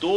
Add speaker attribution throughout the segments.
Speaker 1: 2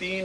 Speaker 1: 3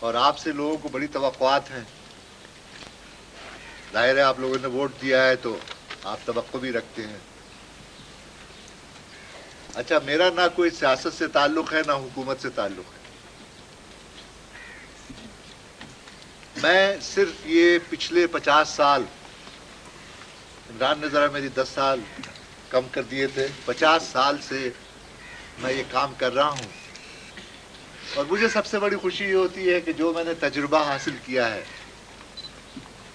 Speaker 2: اور آپ سے لوگوں کو بڑی توقعات ہیں. ظاہر ہے آپ لوگوں نے ووٹ دیا ہے تو آپ توقع بھی رکھتے ہیں. اچھا، میرا نہ کوئی سیاست سے تعلق ہے نہ حکومت سے تعلق ہے. میں صرف یہ پچھلے 50 سال، عمران نے ذرا میری 10 سال کم کر دیے تھے، 50 سال سے میں یہ کام کر رہا ہوں. اور مجھے سب سے بڑی خوشی یہ ہوتی ہے کہ جو میں نے تجربہ حاصل کیا ہے،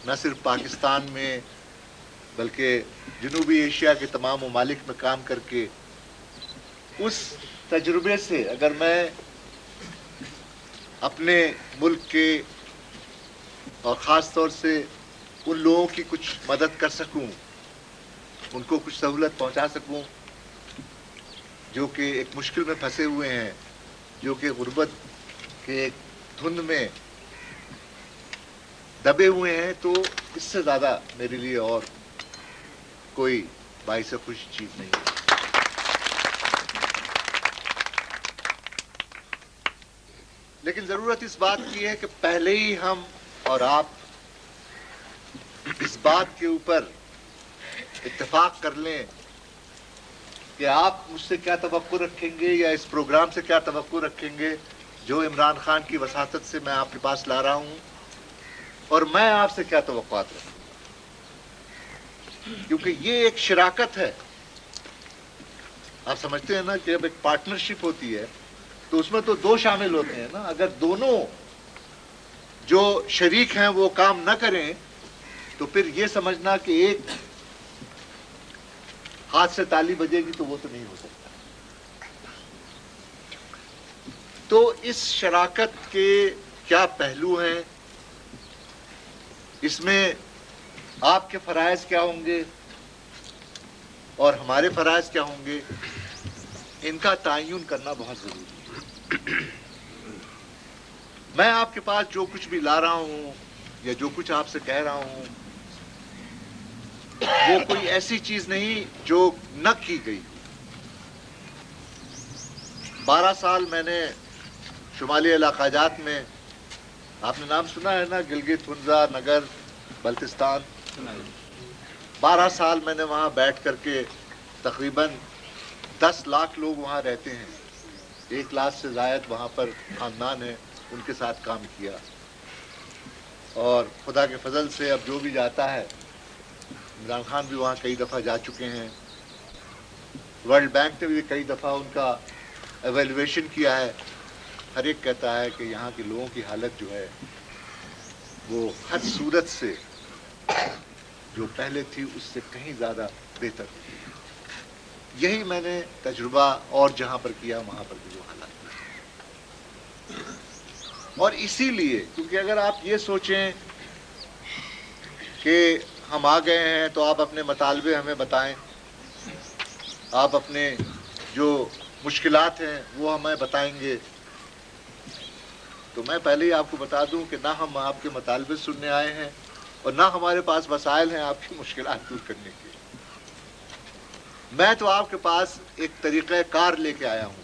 Speaker 2: نہ صرف پاکستان میں بلکہ جنوبی ایشیا کے تمام ممالک میں کام کر کے، اس تجربے سے اگر میں اپنے ملک کے اور خاص طور سے ان لوگوں کی کچھ مدد کر سکوں، ان کو کچھ سہولت پہنچا سکوں جو کہ ایک مشکل میں پھنسے ہوئے ہیں، جو کہ غربت کے ایک دھند میں دبے ہوئے ہیں، تو اس سے زیادہ میرے لیے اور کوئی باعث خوشی چیز نہیں ہے. لیکن ضرورت اس بات کی ہے کہ پہلے ہی ہم اور آپ اس بات کے اوپر اتفاق کر لیں کہ آپ مجھ سے کیا توقع رکھیں گے یا اس پروگرام سے کیا توقع رکھیں گے جو عمران خان کی وساطت سے میں آپ کے پاس لا رہا ہوں، اور میں آپ سے کیا توقعات رکھوں. کیونکہ یہ ایک شراکت ہے. آپ سمجھتے ہیں نا کہ جب ایک پارٹنرشپ ہوتی ہے تو اس میں تو دو شامل ہوتے ہیں نا. اگر دونوں جو شریک ہیں وہ کام نہ کریں تو پھر یہ سمجھنا کہ ایک ہاتھ سے تالی بجے گی تو وہ تو نہیں ہو سکتا. تو اس شراکت کے کیا پہلو ہیں، اس میں آپ کے فرائض کیا ہوں گے اور ہمارے فرائض کیا ہوں گے، ان کا تعین کرنا بہت ضروری ہے. میں آپ کے پاس جو کچھ بھی لا رہا ہوں یا جو کچھ آپ سے کہہ رہا ہوں وہ کوئی ایسی چیز نہیں جو نہ کی گئی. 12 سال میں نے شمالی علاقہ جات میں، آپ نے نام سنا ہے نا، گلگت ہنزا نگر بلتستان، 12 سال میں نے وہاں بیٹھ کر کے تقریباً 10 لاکھ لوگ وہاں رہتے ہیں، 1 لاکھ سے زائد وہاں پر خاندان ہیں، ان کے ساتھ کام کیا. اور خدا کے فضل سے اب جو بھی جاتا ہے، عمران خان بھی وہاں کئی دفعہ جا چکے ہیں، ورلڈ بینک نے بھی کئی دفعہ ان کا ایویلویشن کیا ہے. ہر ایک کہتا ہے کہ یہاں کے لوگوں کی حالت جو ہے وہ ہر صورت سے جو پہلے تھی اس سے کہیں زیادہ بہتر تھی. یہی میں نے تجربہ اور جہاں پر کیا وہاں پر بھی وہ حالات. اور اسی لیے کیونکہ اگر آپ یہ سوچیں کہ ہم آ گئے ہیں تو آپ اپنے مطالبے ہمیں بتائیں، آپ اپنے جو مشکلات ہیں وہ ہمیں بتائیں گے، تو میں پہلے ہی آپ کو بتا دوں کہ نہ ہم آپ کے مطالبے سننے آئے ہیں اور نہ ہمارے پاس وسائل ہیں آپ کی مشکلات دور کرنے کے. میں تو آپ کے پاس ایک طریقہ کار لے کے آیا ہوں.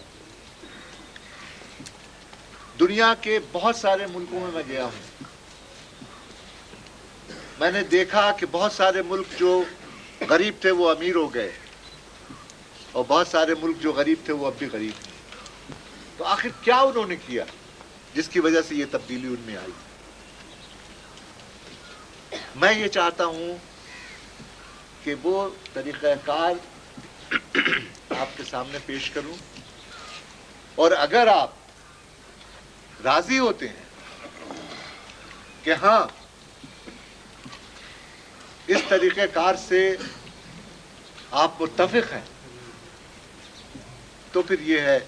Speaker 2: دنیا کے بہت سارے ملکوں میں گیا ہوں، میں نے دیکھا کہ بہت سارے ملک جو غریب تھے وہ امیر ہو گئے اور بہت سارے ملک جو غریب تھے وہ اب بھی غریب تھے. تو آخر کیا انہوں نے کیا جس کی وجہ سے یہ تبدیلی ان میں آئی؟ میں یہ چاہتا ہوں کہ وہ طریقہ کار آپ کے سامنے پیش کروں، اور اگر آپ راضی ہوتے ہیں کہ ہاں اس طریقہ کار سے آپ متفق ہیں، تو پھر یہ ہے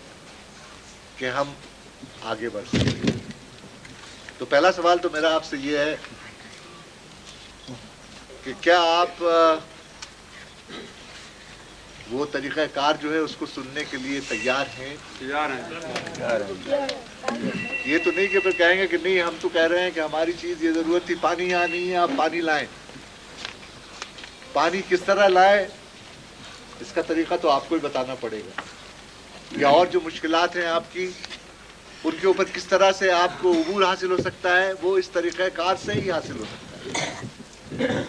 Speaker 2: کہ ہم آگے بڑھ سکیں. تو پہلا سوال تو میرا آپ سے یہ ہے کہ کیا آپ وہ طریقہ کار جو ہے اس کو سننے کے لیے تیار ہیں؟
Speaker 1: تیار ہیں.
Speaker 2: یہ تو نہیں کہ پھر کہیں گے کہ نہیں ہم تو کہہ رہے ہیں کہ ہماری چیز یہ ضرورت تھی، پانی یہاں نہیں ہے، آپ پانی لائیں. پانی کس طرح لائیں اس کا طریقہ تو آپ کو ہی بتانا پڑے گا. یا اور جو مشکلات ہیں آپ کی ان کے اوپر کس طرح سے آپ کو عبور حاصل ہو سکتا ہے، وہ اس طریقہ کار سے ہی حاصل ہو سکتا ہے.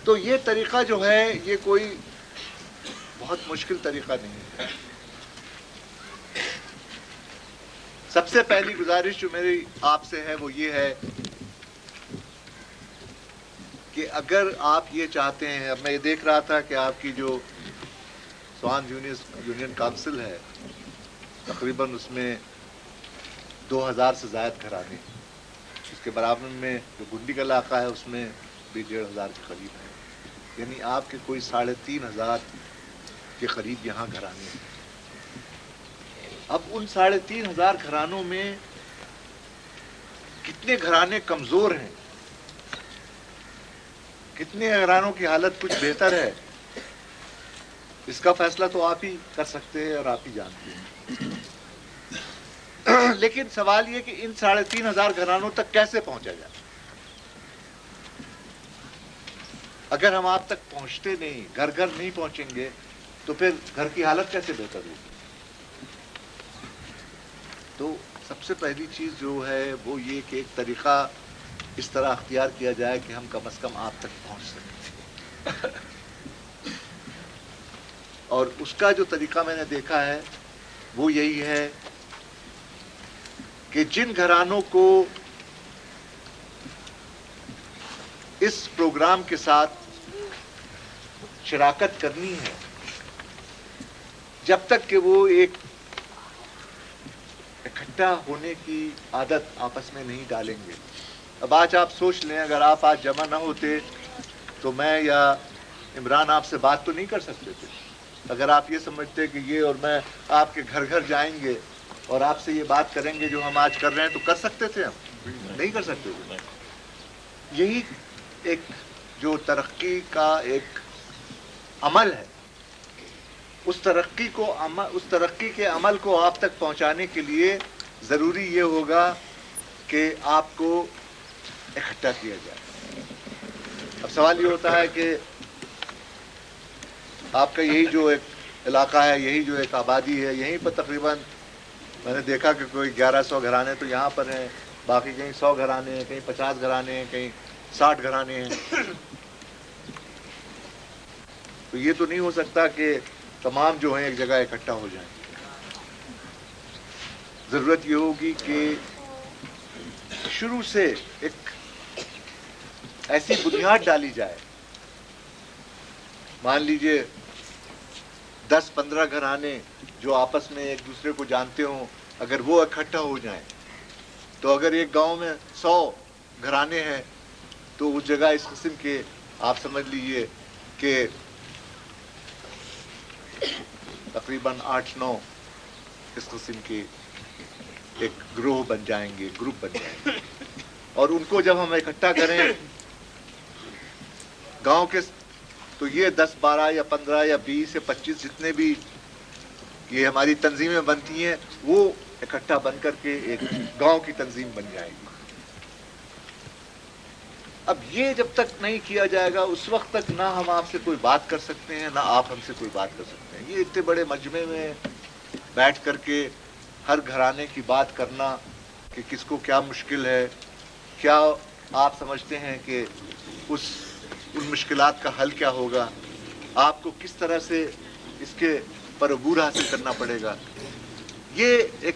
Speaker 2: تو یہ طریقہ جو ہے یہ کوئی بہت مشکل طریقہ نہیں ہے. سب سے پہلی گزارش جو میری آپ سے ہے وہ یہ ہے کہ اگر آپ یہ چاہتے ہیں، اب میں یہ دیکھ رہا تھا کہ آپ کی جو سوان یونین کونسل ہے تقریباً اس میں 2000 سے زائد گھرانے، اس کے برابر میں جو گنڈی کا علاقہ ہے اس میں بھی 1500 کے قریب ہے، یعنی آپ کے کوئی 3500 کے قریب یہاں گھرانے ہیں. اب ان 3500 گھرانوں میں کتنے گھرانے کمزور ہیں، کتنے گھرانوں کی حالت کچھ بہتر ہے، اس کا فیصلہ تو آپ ہی کر سکتے ہیں اور آپ ہی جانتے ہیں. لیکن سوال یہ کہ ان 3500 گھرانوں تک کیسے پہنچا جائے؟ اگر ہم آپ تک پہنچتے نہیں، گھر گھر نہیں پہنچیں گے تو پھر گھر کی حالت کیسے بہتر ہوگی؟ تو سب سے پہلی چیز جو ہے وہ یہ کہ ایک طریقہ اس طرح اختیار کیا جائے کہ ہم کم از کم آپ تک پہنچ سکیں. اور اس کا جو طریقہ میں نے دیکھا ہے وہ یہی ہے کہ جن گھرانوں کو اس پروگرام کے ساتھ شراکت کرنی ہے، جب تک کہ وہ ایک اکٹھا ہونے کی عادت آپس میں نہیں ڈالیں گے. اب آج آپ سوچ لیں، اگر آپ آج جمع نہ ہوتے تو میں یا عمران آپ سے بات تو نہیں کر سکتے تھے. اگر آپ یہ سمجھتے کہ یہ اور میں آپ کے گھر گھر جائیں گے اور آپ سے یہ بات کریں گے جو ہم آج کر رہے ہیں، تو کر سکتے تھے؟ ہم نہیں کر سکتے تھے. یہی ایک جو ترقی کا ایک عمل ہے، اس ترقی کے عمل کو آپ تک پہنچانے کے لیے ضروری یہ ہوگا کہ آپ کو اکٹھا کیا جائے. اب سوال یہ ہوتا ہے کہ آپ کا یہی جو ایک علاقہ ہے، یہی جو ایک آبادی ہے، یہیں پر تقریباً میں نے دیکھا کہ کوئی 1100 گھرانے تو یہاں پر ہیں، باقی کہیں 100 گھرانے ہیں، کہیں 50 گھرانے ہیں، کہیں 60 گھرانے ہیں. تو یہ تو نہیں ہو سکتا کہ تمام جو ہیں ایک جگہ اکٹھا ہو جائیں. ضرورت یہ ہوگی کہ شروع سے ایک ایسی بنیاد ڈالی جائے. مان لیجئے 10-15 گھرانے جو آپس میں ایک دوسرے کو جانتے ہوں، اگر وہ اکٹھا ہو جائیں تو اگر ایک گاؤں میں 100 گھرانے ہیں تو اس جگہ اس قسم کے آپ سمجھ لیجئے کہ تقریباً 8-9 اس قسم کے ایک گروہ بن جائیں گے، گروپ بن جائیں گے. اور ان کو جب ہم اکٹھا کریں گاؤں کے، تو یہ 10-12 یا 15 یا 20 یا 25 جتنے بھی یہ ہماری تنظیمیں بنتی ہیں، وہ اکٹھا بن کر کے ایک گاؤں کی تنظیم بن جائے گی. اب یہ جب تک نہیں کیا جائے گا اس وقت تک نہ ہم آپ سے کوئی بات کر سکتے ہیں، نہ آپ ہم سے کوئی بات کر سکتے ہیں. یہ اتنے بڑے مجمع میں بیٹھ کر کے ہر گھرانے کی بات کرنا کہ کس کو کیا مشکل ہے، کیا آپ سمجھتے ہیں کہ ان مشکلات کا حل کیا ہوگا، آپ کو کس طرح سے اس کے پر عبور حاصل کرنا پڑے گا، یہ ایک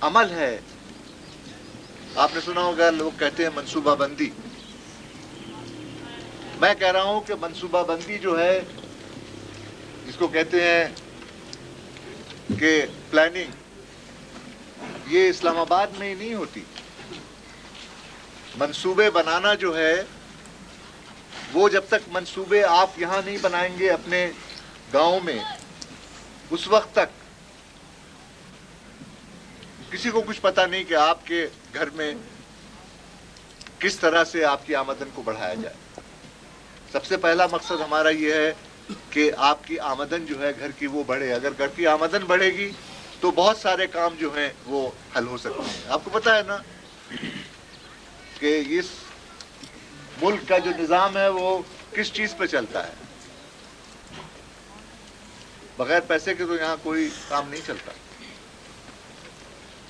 Speaker 2: عمل ہے. آپ نے سنا ہوگا لوگ کہتے ہیں منصوبہ بندی. میں کہہ رہا ہوں کہ منصوبہ بندی جو ہے، جس کو کہتے ہیں کہ پلاننگ، یہ اسلام آباد میں ہی نہیں ہوتی. منصوبے بنانا جو ہے وہ جب تک منصوبے آپ یہاں نہیں بنائیں گے اپنے گاؤں میں، اس وقت تک کسی کو کچھ پتہ نہیں کہ آپ کے گھر میں کس طرح سے آپ کی آمدن کو بڑھایا جائے. سب سے پہلا مقصد ہمارا یہ ہے کہ آپ کی آمدن جو ہے گھر کی وہ بڑھے. اگر گھر کی آمدن بڑھے گی تو بہت سارے کام جو ہیں وہ حل ہو سکتے ہیں. آپ کو پتہ ہے نا کہ اس ملک کا جو نظام ہے وہ کس چیز پہ چلتا ہے؟ بغیر پیسے کے تو یہاں کوئی کام نہیں چلتا.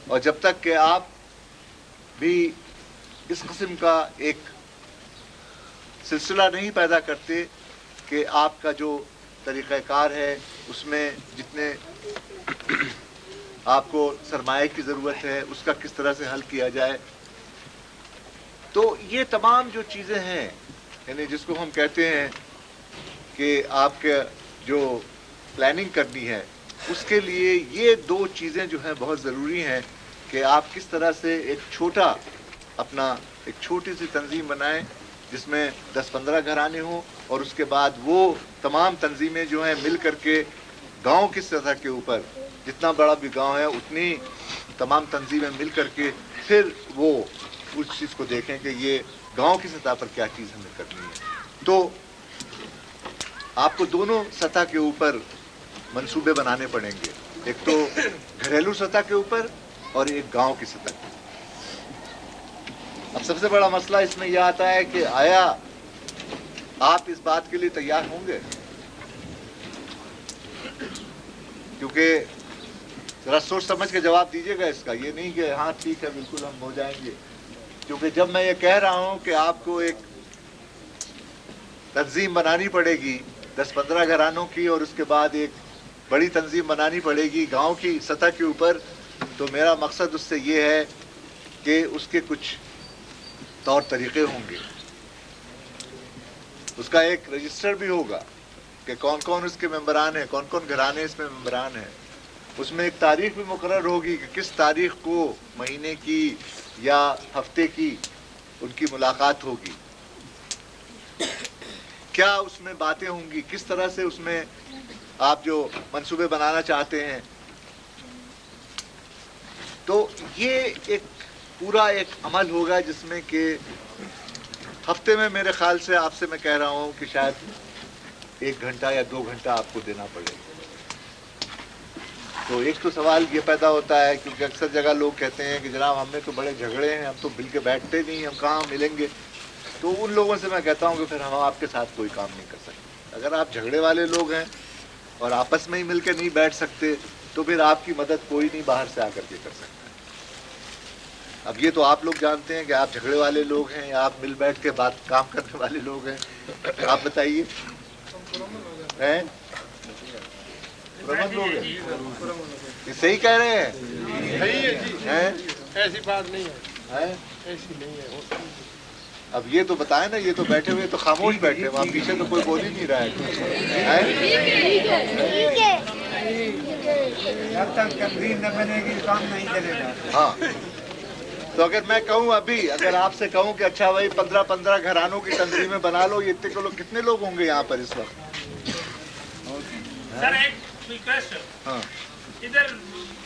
Speaker 2: اور جب تک کہ آپ بھی اس قسم کا ایک سلسلہ نہیں پیدا کرتے کہ آپ کا جو طریقہ کار ہے اس میں جتنے آپ کو سرمایہ کی ضرورت ہے اس کا کس طرح سے حل کیا جائے، تو یہ تمام جو چیزیں ہیں یعنی جس کو ہم کہتے ہیں کہ آپ کے جو پلاننگ کرنی ہے، اس کے لیے یہ دو چیزیں جو ہیں بہت ضروری ہیں کہ آپ کس طرح سے ایک چھوٹا اپنا ایک چھوٹی سی تنظیم بنائیں جس میں 10-15 گھرانے ہوں، اور اس کے بعد وہ تمام تنظیمیں جو ہیں مل کر کے گاؤں کی سطح کے اوپر، جتنا بڑا بھی گاؤں ہے اتنی تمام تنظیمیں مل کر کے پھر وہ اس چیز کو دیکھیں کہ یہ گاؤں کی سطح پر کیا چیز ہمیں کرنی ہے. تو آپ کو دونوں سطح کے اوپر منصوبے بنانے پڑیں گے، ایک تو گھریلو سطح کے اوپر اور ایک گاؤں کی سطح پر. اب سب سے بڑا مسئلہ اس میں یہ آتا ہے کہ آیا آپ اس بات کے لیے تیار ہوں گے؟ کیونکہ ذرا سوچ سمجھ کے جواب دیجیے گا اس کا، یہ نہیں کہ ہاں ٹھیک ہے بالکل ہم ہو جائیں گے. کیونکہ جب میں یہ کہہ رہا ہوں کہ آپ کو ایک تنظیم بنانی پڑے گی 10-15 گھرانوں کی، اور اس کے بعد ایک بڑی تنظیم بنانی پڑے گی گاؤں کی سطح کے اوپر، تو میرا مقصد اس سے یہ ہے کہ اس کے کچھ طور طریقے ہوں گے، اس کا ایک رجسٹر بھی ہوگا کہ کون کون اس کے ممبران ہیں، کون کون گھرانے اس میں ممبران ہیں. اس میں ایک تاریخ بھی مقرر ہوگی کہ کس تاریخ کو مہینے کی یا ہفتے کی ان کی ملاقات ہوگی، کیا اس میں باتیں ہوں گی، کس طرح سے اس میں آپ جو منصوبے بنانا چاہتے ہیں. تو یہ ایک پورا ایک عمل ہوگا جس میں کہ ہفتے میں میرے خیال سے آپ سے میں کہہ رہا ہوں کہ شاید 1 گھنٹہ یا 2 گھنٹہ آپ کو دینا پڑے. تو ایک تو سوال یہ پیدا ہوتا ہے کیونکہ اکثر جگہ لوگ کہتے ہیں کہ جناب ہم میں تو بڑے جھگڑے ہیں، ہم تو مل کے بیٹھتے نہیں، ہم کہاں ملیں گے. تو ان لوگوں سے میں کہتا ہوں کہ پھر ہم آپ کے ساتھ کوئی کام نہیں کر سکتے. اگر آپ جھگڑے والے لوگ ہیں اور آپس میں ہی مل کے نہیں بیٹھ سکتے تو پھر آپ کی مدد کوئی نہیں باہر سے آ کر کے کر سکتا. اب یہ تو آپ لوگ جانتے ہیں کہ آپ جھگڑے والے لوگ ہیں یا آپ مل بیٹھ کے بات کام کرنے والے لوگ ہیں. آپ بتائیے ہیں؟ پرامن لوگ ہیں؟ یہ صحیح کہہ رہے ہیں؟
Speaker 3: ایسی بات نہیں ہے،
Speaker 2: ایسی نہیں ہے. اب یہ تو بتائیں نا، یہ تو بیٹھے ہوئے تو خاموش بیٹھے، وہاں پیچھے تو کوئی بول ہی نہیں رہا ہے.
Speaker 3: جب تک تنظیم نہ بنے گی کام نہیں چلے گا.
Speaker 2: ہاں، تو اگر میں کہوں ابھی، اگر آپ سے کہوں کہ اچھا بھائی 15 گھرانوں کی تنظیمیں بنا لو، یہ کتنے لوگ ہوں گے یہاں پر اس وقت؟
Speaker 4: سر ایک ریکویسٹ،
Speaker 2: ہاں
Speaker 4: ادھر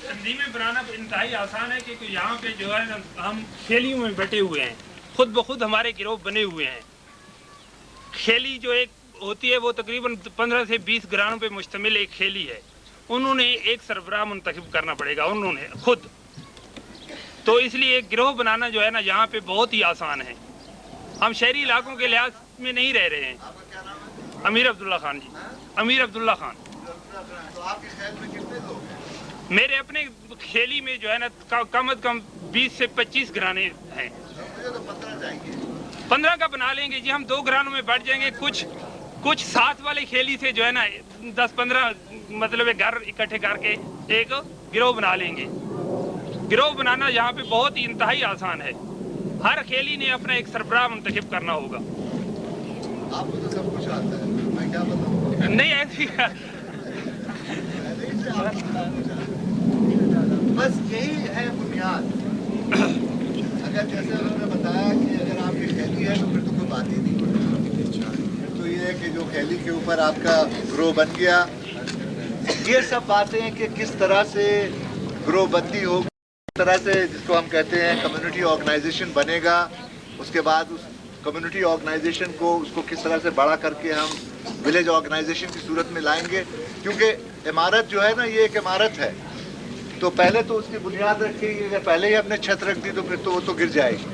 Speaker 4: تنظیمیں بنانا انتہائی آسان ہے کیونکہ یہاں پہ جو ہے ہم کھیلیوں میں بیٹھے ہوئے ہیں، خود بخود ہمارے گروہ بنے ہوئے ہیں. کھیلی جو ایک ہوتی ہے وہ تقریباً 15 سے 20 گھرانوں پہ مشتمل ایک کھیلی ہے. انہوں نے ایک سربراہ منتخب کرنا پڑے گا، انہوں نے خود. تو اس لیے ایک گروہ بنانا جو ہے نا یہاں پہ بہت ہی آسان ہے. ہم شہری علاقوں کے لحاظ میں نہیں رہ رہے ہیں. امیر عبداللہ خان جی، امیر عبداللہ خان.
Speaker 2: تو آپ کے خیال میں کتنے لوگ ہیں؟
Speaker 4: میرے اپنے کھیلی میں جو ہے نا کم از کم 20 سے 25 گھرانے ہیں.
Speaker 2: مجھے تو 15 چاہیے.
Speaker 4: 15 کا بنا لیں گے جی، ہم 2 گھرانوں میں بیٹھ جائیں گے. کچھ ساتھ والے کھیلی سے جو ہے نا 10-15 مطلب گھر اکٹھے کر کے ایک گروہ بنا لیں گے. گروہ بنانا یہاں پہ بہت ہی انتہائی آسان ہے. ہر کھیلی نے اپنا ایک سربراہ منتخب کرنا ہوگا.
Speaker 2: آپ کو تو سب کچھ آتا ہے، میں کیا بتاؤں.
Speaker 4: نہیں ایسی
Speaker 2: بس یہی ہے بنیاد. اگر جیسے انہوں نے بتایا کہ اگر آپ کی کھیلی ہے تو پھر تو کوئی بات ہی نہیں. پھر تو یہ ہے کہ جو کھیلی کے اوپر آپ کا گروہ بن گیا. یہ سب باتیں کہ کس طرح سے گروہ بندی ہوگی، کس طرح سے جس کو ہم کہتے ہیں کمیونٹی آرگنائزیشن بنے گا، اس کے بعد اس کمیونٹی آرگنائزیشن کو اس کو کس طرح سے بڑا کر کے ہم ولیج آرگنائزیشن کی صورت میں لائیں گے. کیونکہ عمارت جو ہے نا یہ ایک عمارت ہے، تو پہلے تو اس کی بنیاد رکھے گی. اگر پہلے ہی ہم نے چھت رکھ دی تو پھر تو وہ تو گر جائے گی.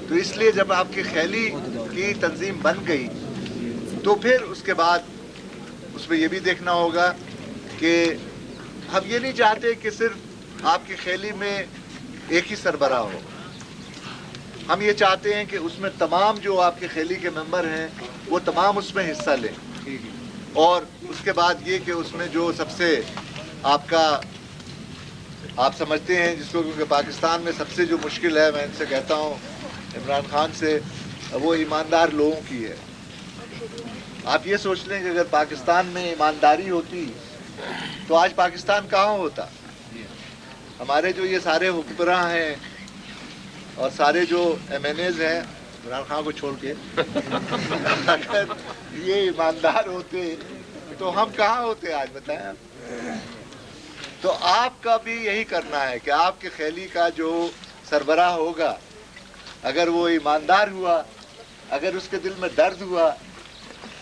Speaker 2: تو اس لیے جب آپ کی کھیلی کی تنظیم بن گئی تو پھر اس کے بعد اس میں یہ بھی دیکھنا ہوگا کہ ہم یہ نہیں چاہتے کہ صرف آپ کی خیلی میں ایک ہی سربراہ ہو. ہم یہ چاہتے ہیں کہ اس میں تمام جو آپ کے خیلی کے ممبر ہیں وہ تمام اس میں حصہ لیں. اور اس کے بعد یہ کہ اس میں جو سب سے آپ کا آپ سمجھتے ہیں جس کو, کیونکہ پاکستان میں سب سے جو مشکل ہے, میں ان سے کہتا ہوں عمران خان سے, وہ ایماندار لوگوں کی ہے. آپ یہ سوچ لیں کہ اگر پاکستان میں ایمانداری ہوتی تو آج پاکستان کہاں ہوتا. ہمارے جو یہ سارے حکمراں ہیں اور سارے جو ایم این ایز ہیں عمران خان کو چھوڑ کے, اگر یہ ایماندار ہوتے تو ہم کہاں ہوتے آج, بتائیں آپ. تو آپ کا بھی یہی کرنا ہے کہ آپ کے خیلی کا جو سربراہ ہوگا, اگر وہ ایماندار ہوا, اگر اس کے دل میں درد ہوا,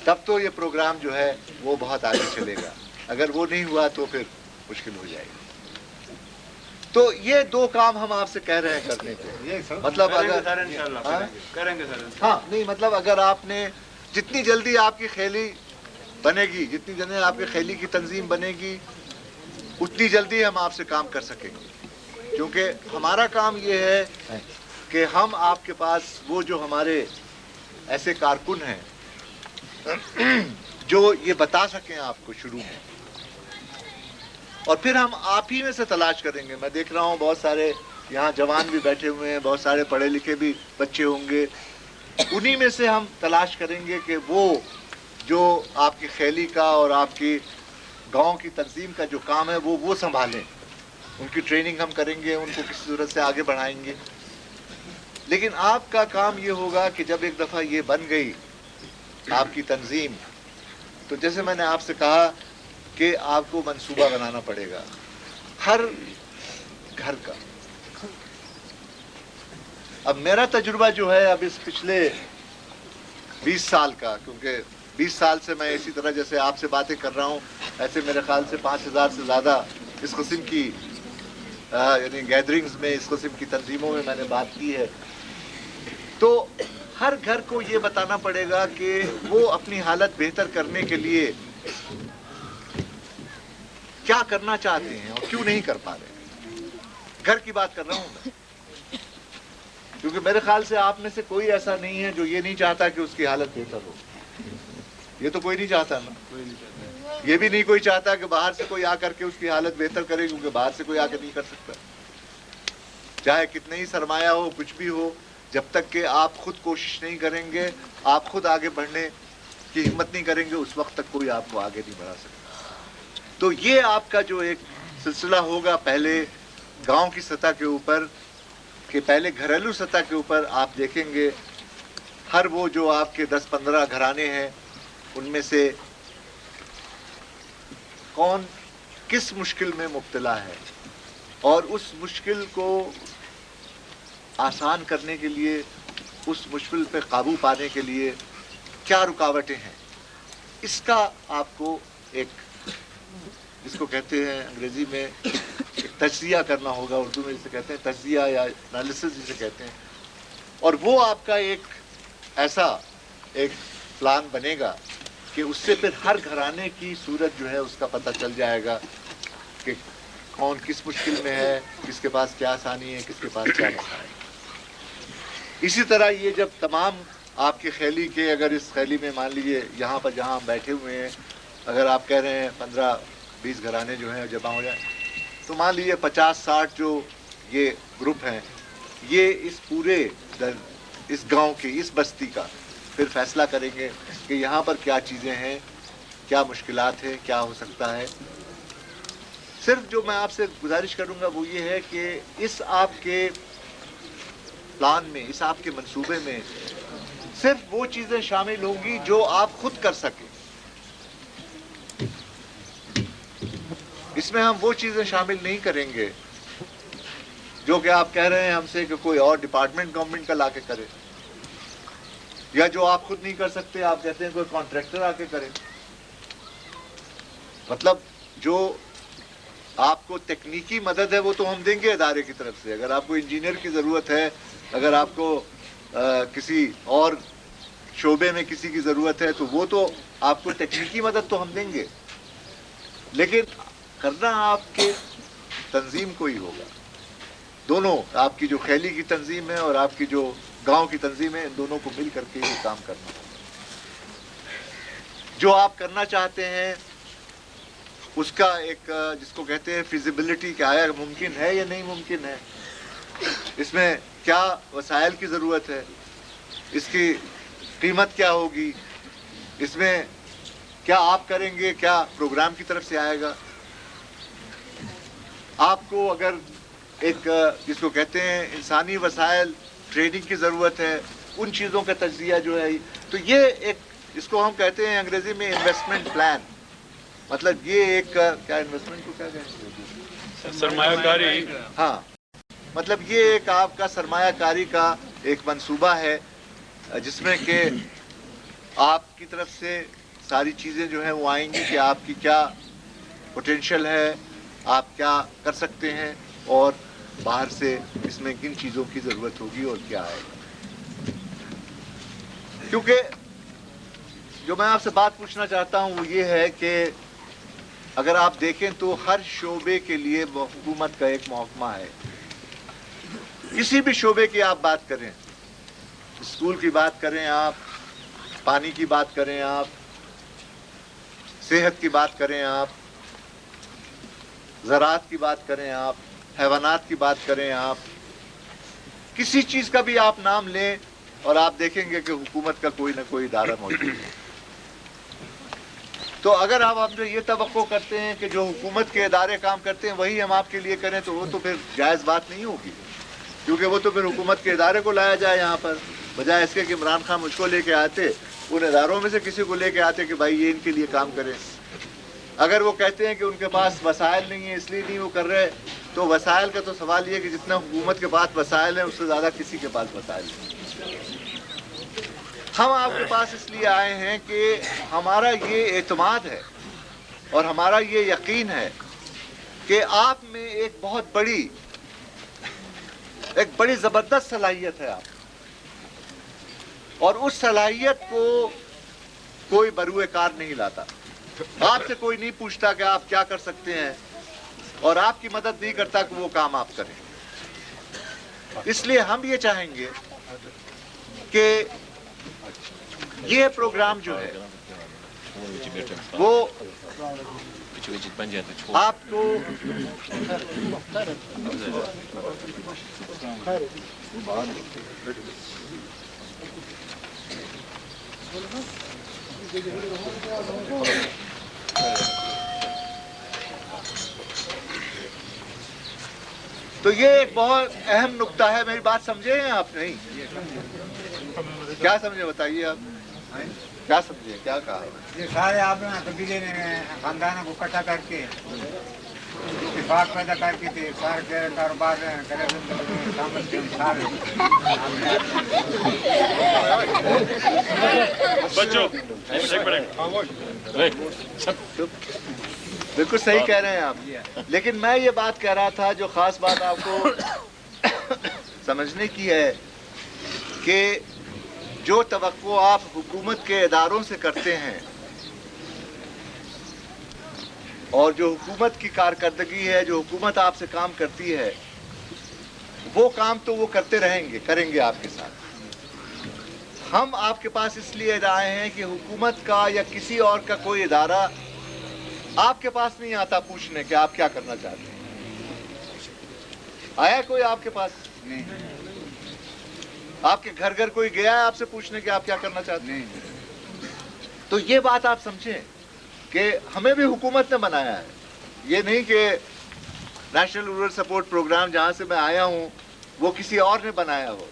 Speaker 2: تب تو یہ پروگرام جو ہے وہ بہت آگے چلے گا. اگر وہ نہیں ہوا تو پھر مشکل ہو جائے گی. تو یہ دو کام ہم آپ سے کہہ رہے ہیں کرنے کو. مطلب اگر
Speaker 1: کریں گے سر.
Speaker 2: ہاں نہیں, مطلب اگر آپ نے جتنی جلدی آپ کی خیلی بنے گی, جتنی جلدی آپ کی خیلی کی تنظیم بنے گی, اتنی جلدی ہم آپ سے کام کر سکیں گے. کیونکہ ہمارا کام یہ ہے کہ ہم آپ کے پاس وہ جو ہمارے ایسے کارکن ہیں جو یہ بتا سکیں آپ کو شروع میں, اور پھر ہم آپ ہی میں سے تلاش کریں گے. میں دیکھ رہا ہوں بہت سارے یہاں جوان بھی بیٹھے ہوئے ہیں, بہت سارے پڑھے لکھے بھی بچے ہوں گے. انہی میں سے ہم تلاش کریں گے کہ وہ جو آپ کی خیلی کا اور آپ کی گاؤں کی تنظیم کا جو کام ہے وہ سنبھالیں. ان کی ٹریننگ ہم کریں گے, ان کو کسی صورت سے آگے بڑھائیں گے. لیکن آپ کا کام یہ ہوگا کہ جب ایک دفعہ یہ بن گئی آپ کی تنظیم, تو جیسے میں نے آپ سے کہا کہ آپ کو منصوبہ بنانا پڑے گا ہر گھر کا. اب میرا تجربہ جو ہے اب اس پچھلے 20 سال کا, کیونکہ 20 سال سے میں اسی طرح جیسے آپ سے باتیں کر رہا ہوں, ایسے میرے خیال سے 5000 سے زیادہ اس قسم کی یعنی گیدرنگز میں, اس قسم کی تنظیموں میں میں نے بات کی ہے. تو ہر گھر کو یہ بتانا پڑے گا کہ وہ اپنی حالت بہتر کرنے کے لیے کیا کرنا چاہتے ہیں اور کیوں نہیں کر پا رہے. گھر کی بات کر رہا ہوں میں, کیونکہ میرے خیال سے آپ میں سے کوئی ایسا نہیں ہے جو یہ نہیں چاہتا کہ اس کی حالت بہتر ہو. یہ تو کوئی نہیں چاہتا نا. یہ بھی نہیں کوئی چاہتا کہ باہر سے کوئی آ کر کے اس کی حالت بہتر کرے, کیونکہ باہر سے کوئی آ کے نہیں کر سکتا. چاہے کتنے ہی سرمایہ ہو, کچھ بھی ہو, جب تک کہ آپ خود کوشش نہیں کریں گے, آپ خود آگے بڑھنے کی ہمت نہیں کریں گے, اس وقت تک کوئی آپ کو آگے نہیں بڑھا سکتا. تو یہ آپ کا جو ایک سلسلہ ہوگا پہلے گاؤں کی سطح کے اوپر, کہ پہلے گھریلو سطح کے اوپر آپ دیکھیں گے ہر وہ جو آپ کے 10-15 گھرانے ہیں ان میں سے کون کس مشکل میں مبتلا ہے, اور اس مشکل کو آسان کرنے کے لیے, اس مشکل پہ قابو پانے کے لیے کیا رکاوٹیں ہیں. اس کا آپ کو ایک, جس کو کہتے ہیں انگریزی میں تجزیہ کرنا ہوگا, اردو میں جسے کہتے ہیں تجزیہ یا انالیسس جسے کہتے ہیں. اور وہ آپ کا ایک ایسا ایک پلان بنے گا کہ اس سے پھر ہر گھرانے کی صورت جو ہے اس کا پتہ چل جائے گا کہ کون کس مشکل میں ہے, کس کے پاس کیا آسانی ہے, کس کے پاس کیا مسئلہ ہے. اسی طرح یہ جب تمام آپ کے خیلی کے, اگر اس خیلی میں مان لیجیے یہاں پر جہاں ہم بیٹھے ہوئے ہیں, اگر آپ کہہ رہے ہیں 15-20 گھرانے جو ہیں جمع ہو جائیں, تو مان لیجیے 50-60 جو یہ گروپ ہیں, یہ اس پورے اس گاؤں کی, اس بستی کا پھر فیصلہ کریں گے کہ یہاں پر کیا چیزیں ہیں, کیا مشکلات ہیں, کیا ہو سکتا ہے. صرف جو میں آپ سے گزارش کروں گا وہ یہ ہے کہ اس آپ کے پلان میں, اس آپ کے منصوبے میں صرف وہ چیزیں شامل ہوں گی جو آپ خود کر سکیں. اس میں ہم وہ چیزیں شامل نہیں کریں گے جو کہ آپ کہہ رہے ہیں ہم سے کہ کوئی اور ڈپارٹمنٹ گورنمنٹ کا لا کے کرے, یا جو آپ خود نہیں کر سکتے آپ کہتے ہیں کوئی کانٹریکٹر آ کے کرے. مطلب جو آپ کو تکنیکی مدد ہے وہ تو ہم دیں گے ادارے کی طرف سے. اگر آپ کو انجینئر کی ضرورت ہے, اگر آپ کو کسی اور شعبے میں کسی کی ضرورت ہے, تو وہ تو آپ کو تکنیکی مدد تو ہم دیں گے. لیکن کرنا آپ کے تنظیم کو ہی ہوگا. دونوں, آپ کی جو خیلی کی تنظیم ہے اور آپ کی جو گاؤں کی تنظیم ہے, ان دونوں کو مل کر کے یہ کام کرنا ہوگا. جو آپ کرنا چاہتے ہیں اس کا ایک جس کو کہتے ہیں فیزیبلٹی, کہ آیا ممکن ہے یا نہیں ممکن ہے, اس میں کیا وسائل کی ضرورت ہے, اس کی قیمت کیا ہوگی, اس میں کیا آپ کریں گے, کیا پروگرام کی طرف سے آئے گا. آپ کو اگر ایک جس کو کہتے ہیں انسانی وسائل, ٹریننگ کی ضرورت ہے, ان چیزوں کا تجزیہ جو ہے, تو یہ ایک اس کو ہم کہتے ہیں انگریزی میں انویسٹمنٹ پلان. مطلب یہ ایک کیا انویسٹمنٹ کو کیا کہتے ہیں,
Speaker 1: سرمایہ کاری.
Speaker 2: ہاں, مطلب یہ ایک آپ کا سرمایہ کاری کا ایک منصوبہ ہے جس میں کہ آپ کی طرف سے ساری چیزیں جو ہیں وہ آئیں گی کہ آپ کی کیا پوٹینشیل ہے, آپ کیا کر سکتے ہیں, اور باہر سے اس میں کن چیزوں کی ضرورت ہوگی اور کیا آئے گا. کیونکہ جو میں آپ سے بات پوچھنا چاہتا ہوں وہ یہ ہے کہ اگر آپ دیکھیں تو ہر شعبے کے لیے حکومت کا ایک محکمہ ہے. کسی بھی شعبے کی آپ بات کریں, اسکول کی بات کریں آپ, پانی کی بات کریں آپ, صحت کی بات کریں آپ, زراعت کی بات کریں آپ, حیوانات کی بات کریں آپ, کسی چیز کا بھی آپ نام لیں اور آپ دیکھیں گے کہ حکومت کا کوئی نہ کوئی ادارہ موجود ہے. تو اگر آپ ہم سے یہ توقع کرتے ہیں کہ جو حکومت کے ادارے کام کرتے ہیں وہی ہم آپ کے لیے کریں, تو وہ تو پھر جائز بات نہیں ہوگی, کیونکہ وہ تو پھر حکومت کے ادارے کو لایا جائے یہاں پر, بجائے اس کے کہ عمران خان مجھ کو لے کے آتے, ان اداروں میں سے کسی کو لے کے آتے کہ بھائی یہ ان کے لیے کام کریں. اگر وہ کہتے ہیں کہ ان کے پاس وسائل نہیں ہیں اس لیے نہیں وہ کر رہے, تو وسائل کا تو سوال یہ کہ جتنا حکومت کے پاس وسائل ہیں اس سے زیادہ کسی کے پاس وسائل نہیں. ہم آپ کے پاس اس لیے آئے ہیں کہ ہمارا یہ اعتماد ہے اور ہمارا یہ یقین ہے کہ آپ میں ایک بہت بڑی زبردست صلاحیت ہے آپ, اور اس صلاحیت کو کوئی بروئے کار نہیں لاتا. آپ سے کوئی نہیں پوچھتا کہ آپ کیا کر سکتے ہیں, اور آپ کی مدد نہیں کرتا کہ وہ کام آپ کریں. اس لیے ہم یہ چاہیں گے کہ یہ پروگرام جو ہے وہ آپ کو تو یہ ایک بہت اہم نقطہ ہے. میری بات سمجھے ہیں آپ؟ نہیں کیا سمجھے بتائیے آپ, کیا سمجھے, کیا کہا؟
Speaker 3: یہ سارے آپ نے قبیلے نے خاندانوں کو اکٹھا کر کے اتفاق پیدا کر کے تھے, سارے کاروبار
Speaker 1: بچوں
Speaker 2: بالکل صحیح کہہ رہے ہیں آپ. لیکن میں یہ بات کہہ رہا تھا, جو خاص بات آپ کو سمجھنے کی ہے کہ جو توقع آپ حکومت کے اداروں سے کرتے ہیں اور جو حکومت کی کارکردگی ہے, جو حکومت آپ سے کام کرتی ہے, وہ کام تو وہ کرتے کریں گے آپ کے ساتھ. ہم آپ کے پاس اس لیے آئے ہیں کہ حکومت کا یا کسی اور کا کوئی ادارہ آپ کے پاس نہیں آتا پوچھنے کہ آپ کیا کرنا چاہتے ہیں. آیا کوئی آپ کے پاس؟ نہیں. آپ کے گھر کوئی گیا ہے آپ سے پوچھنے کہ آپ کیا کرنا چاہتے ہیں؟ تو یہ بات آپ سمجھیں کہ ہمیں بھی حکومت نے بنایا ہے. یہ نہیں کہ نیشنل رورل سپورٹ پروگرام جہاں سے میں آیا ہوں وہ کسی اور نے بنایا ہو.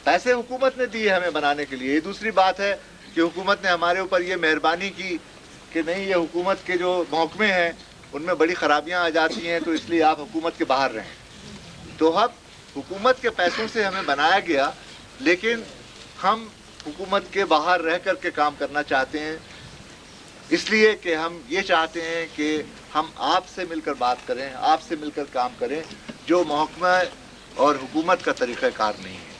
Speaker 2: پیسے حکومت نے دیے ہمیں بنانے کے لیے. یہ دوسری بات ہے کہ حکومت نے ہمارے اوپر یہ مہربانی کی کہ نہیں, یہ حکومت کے جو محکمے ہیں ان میں بڑی خرابیاں آ جاتی ہیں, تو اس لیے آپ حکومت کے باہر رہیں. تو اب حکومت کے پیسوں سے ہمیں بنایا گیا, لیکن ہم حکومت کے باہر رہ کر کے کام کرنا چاہتے ہیں, اس لیے کہ ہم یہ چاہتے ہیں کہ ہم آپ سے مل کر بات کریں, آپ سے مل کر کام کریں, جو محکمہ اور حکومت کا طریقہ کار نہیں ہے.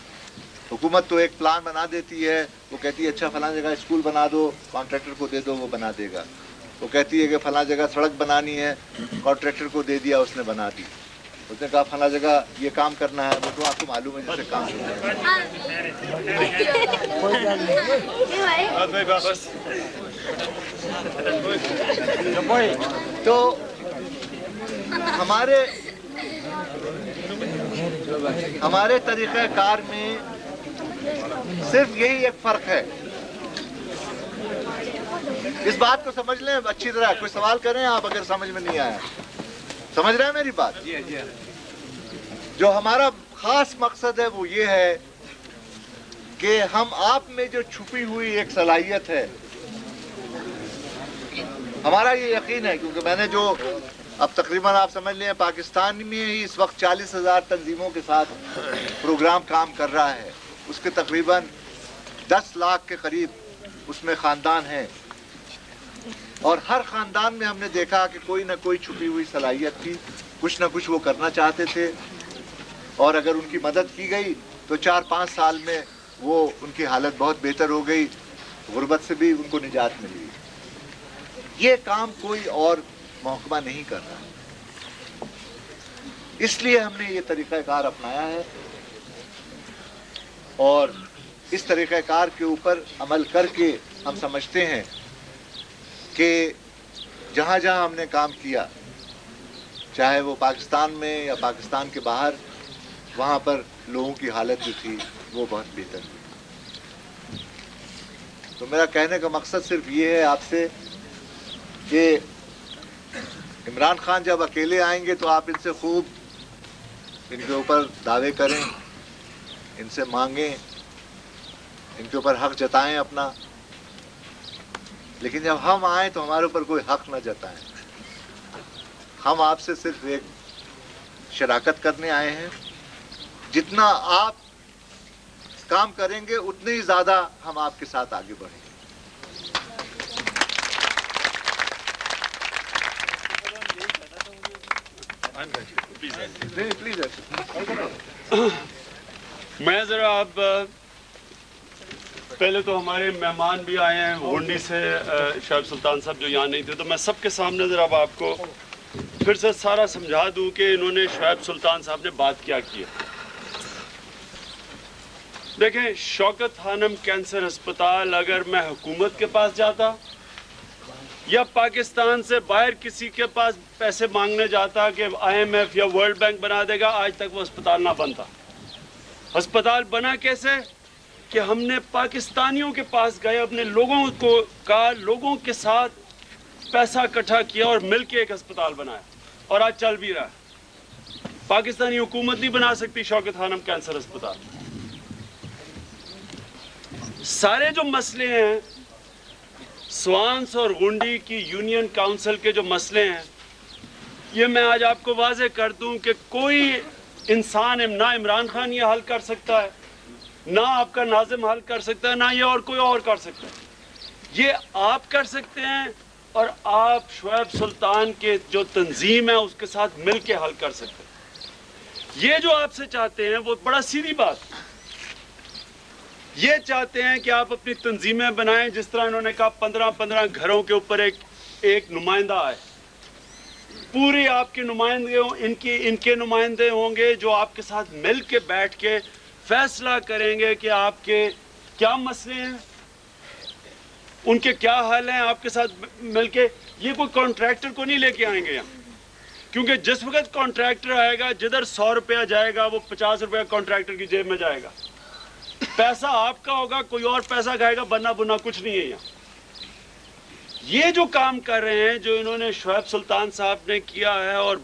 Speaker 2: حکومت تو ایک پلان بنا دیتی ہے, وہ کہتی ہے اچھا فلاں جگہ اسکول بنا دو, کانٹریکٹر کو دے دو, وہ بنا دے گا. وہ کہتی ہے کہ فلاں جگہ سڑک بنانی ہے، کانٹریکٹر کو دے دیا، اس نے بنا دی. اس نے کہا فلاں جگہ یہ کام کرنا ہے، وہ تو آپ کو معلوم ہے جیسے کام کرنا ہے. تو ہمارے طریقہ کار میں صرف یہی ایک فرق ہے. اس بات کو سمجھ لیں اچھی طرح. کوئی سوال کریں آپ اگر سمجھ میں نہیں آیا. سمجھ رہے ہیں میری بات؟ جو ہمارا خاص مقصد ہے وہ یہ ہے کہ ہم آپ میں جو چھپی ہوئی ایک صلاحیت ہے، ہمارا یہ یقین ہے، کیونکہ میں نے جو اب تقریباً آپ سمجھ لیں پاکستان میں ہی اس وقت 40,000 تنظیموں کے ساتھ پروگرام کام کر رہا ہے، اس کے تقریباً 10 لاکھ کے قریب اس میں خاندان ہیں، اور ہر خاندان میں ہم نے دیکھا کہ کوئی نہ کوئی چھپی ہوئی صلاحیت تھی، کچھ نہ کچھ وہ کرنا چاہتے تھے، اور اگر ان کی مدد کی گئی تو 4-5 سال میں وہ ان کی حالت بہت بہتر ہو گئی، غربت سے بھی ان کو نجات مل گئی. یہ کام کوئی اور محکمہ نہیں کر رہا، اس لیے ہم نے یہ طریقہ کار اپنایا ہے، اور اس طریقہ کار کے اوپر عمل کر کے ہم سمجھتے ہیں کہ جہاں جہاں ہم نے کام کیا، چاہے وہ پاکستان میں یا پاکستان کے باہر، وہاں پر لوگوں کی حالت جو تھی وہ بہت بہتر ہوئی. تو میرا کہنے کا مقصد صرف یہ ہے آپ سے کہ عمران خان جب اکیلے آئیں گے تو آپ ان سے خوب ان کے اوپر دعوے کریں، ان سے مانگیں، ان کے اوپر حق جتائیں اپنا، لیکن جب ہم آئیں تو ہمارے اوپر کوئی حق نہ جتائیں. ہم آپ سے صرف ایک شراکت کرنے آئے ہیں. جتنا آپ کام کریں گے اتنے ہی زیادہ ہم آپ کے ساتھ آگے بڑھیں گے. پلیز.
Speaker 1: میں ذرا اب پہلے تو ہمارے مہمان بھی آئے ہیں گونڈی سے، شعیب سلطان صاحب جو یہاں نہیں تھے، تو میں سب کے سامنے ذرا اب آپ کو پھر سے سارا سمجھا دوں کہ انہوں نے شعیب سلطان صاحب نے بات کیا کی ہے. دیکھیں، شوکت خانم کینسر ہسپتال اگر میں حکومت کے پاس جاتا یا پاکستان سے باہر کسی کے پاس پیسے مانگنے جاتا کہ IMF یا ورلڈ بینک بنا دے گا، آج تک وہ ہسپتال نہ بنتا. ہسپتال بنا کیسے؟ کہ ہم نے پاکستانیوں کے پاس گئے، اپنے لوگوں کو کہا، لوگوں کے ساتھ پیسہ اکٹھا کیا اور مل کے ایک ہسپتال بنایا، اور آج چل بھی رہا ہے. پاکستانی حکومت نہیں بنا سکتی شوکت خانم کینسر ہسپتال. سارے جو مسئلے ہیں سوانس اور گنڈی کی یونین کاؤنسل کے جو مسئلے ہیں، یہ میں آج آپ کو واضح کر دوں کہ کوئی انسان نہ عمران خان یہ حل کر سکتا ہے، نہ آپ کا ناظم حل کر سکتا ہے، نہ یہ اور کوئی اور کر سکتا ہے. یہ آپ کر سکتے ہیں، اور آپ شعیب سلطان کے جو تنظیم ہے اس کے ساتھ مل کے حل کر سکتے ہیں. یہ جو آپ سے چاہتے ہیں وہ بڑا سیدھی بات. یہ چاہتے ہیں کہ آپ اپنی تنظیمیں بنائیں، جس طرح انہوں نے کہا 15 گھروں کے اوپر ایک نمائندہ آئے. پوری آپ کے نمائندے ان کے نمائندے ہوں گے جو آپ کے ساتھ مل کے بیٹھ کے فیصلہ کریں گے کہ آپ کے کیا مسئلے ہیں، ان کے کیا حل ہیں. آپ کے ساتھ مل کے یہ کوئی کانٹریکٹر کو نہیں لے کے آئیں گے یہاں، کیونکہ جس وقت کانٹریکٹر آئے گا جدھر 100 روپیہ جائے گا وہ 50 روپیہ کانٹریکٹر کی جیب میں جائے گا. پیسہ آپ کا ہوگا، کوئی اور پیسہ کھائے گا، بننا بننا کچھ نہیں ہے یہاں. یہ جو کام کر رہے ہیں جو انہوں نے شعیب سلطان صاحب نے کیا ہے، اور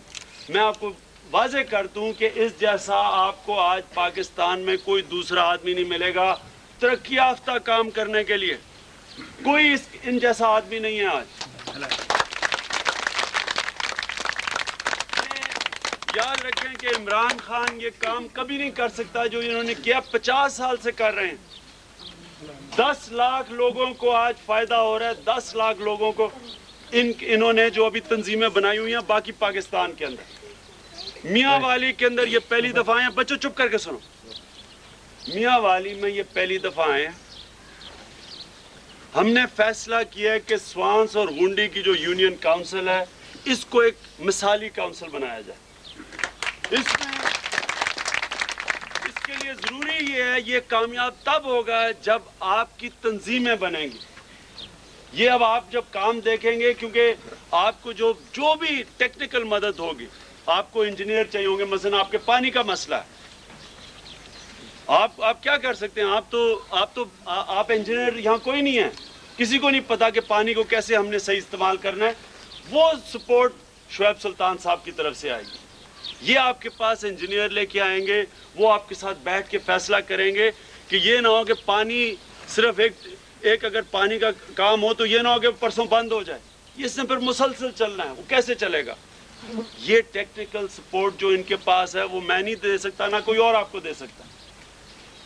Speaker 1: میں آپ کو واضح کر دوں کہ اس جیسا آپ کو آج پاکستان میں کوئی دوسرا آدمی نہیں ملے گا ترقی یافتہ کام کرنے کے لیے. کوئی ان جیسا آدمی نہیں ہے آج. یاد رکھیں کہ عمران خان یہ کام کبھی نہیں کر سکتا جو انہوں نے کیا. 50 سال سے کر رہے ہیں. 10 لاکھ لوگوں کو آج فائدہ ہو رہا ہے. 10 لاکھ لوگوں کو انہوں نے جو ابھی تنظیمیں بنائی ہوئی ہیں باقی پاکستان کے اندر. میاں والی کے اندر یہ پہلی دفعہ آئے ہیں. بچوں چپ کر کے سنو. میاں والی میں یہ پہلی دفعہ آئے ہیں. ہم نے فیصلہ کیا ہے کہ سوانس اور گونڈی کی جو یونین کاؤنسل ہے اس کو ایک مثالی کاؤنسل بنایا جائے. اس کے لیے ضروری یہ ہے، یہ کامیاب تب ہوگا جب آپ کی تنظیمیں بنیں گی. یہ اب آپ جب کام دیکھیں گے، کیونکہ آپ کو جو بھی ٹیکنیکل مدد ہوگی، آپ کو انجینئر چاہیے ہوں گے. مثلا آپ کے پانی کا مسئلہ ہے، آپ کیا کر سکتے ہیں؟ آپ انجینئر یہاں کوئی نہیں ہے، کسی کو نہیں پتا کہ پانی کو کیسے ہم نے صحیح استعمال کرنا ہے. وہ سپورٹ شعیب سلطان صاحب کی طرف سے آئے گی. یہ آپ کے پاس انجینئر لے کے آئیں گے، وہ آپ کے ساتھ بیٹھ کے فیصلہ کریں گے کہ یہ نہ ہو کہ پانی صرف ایک اگر پانی کا کام ہو تو یہ نہ ہو کہ پرسوں بند ہو جائے. اس نے پھر مسلسل چلنا ہے، وہ کیسے چلے گا؟ یہ ٹیکنیکل سپورٹ جو ان کے پاس ہے وہ میں نہیں دے سکتا، نہ کوئی اور آپ کو دے سکتا.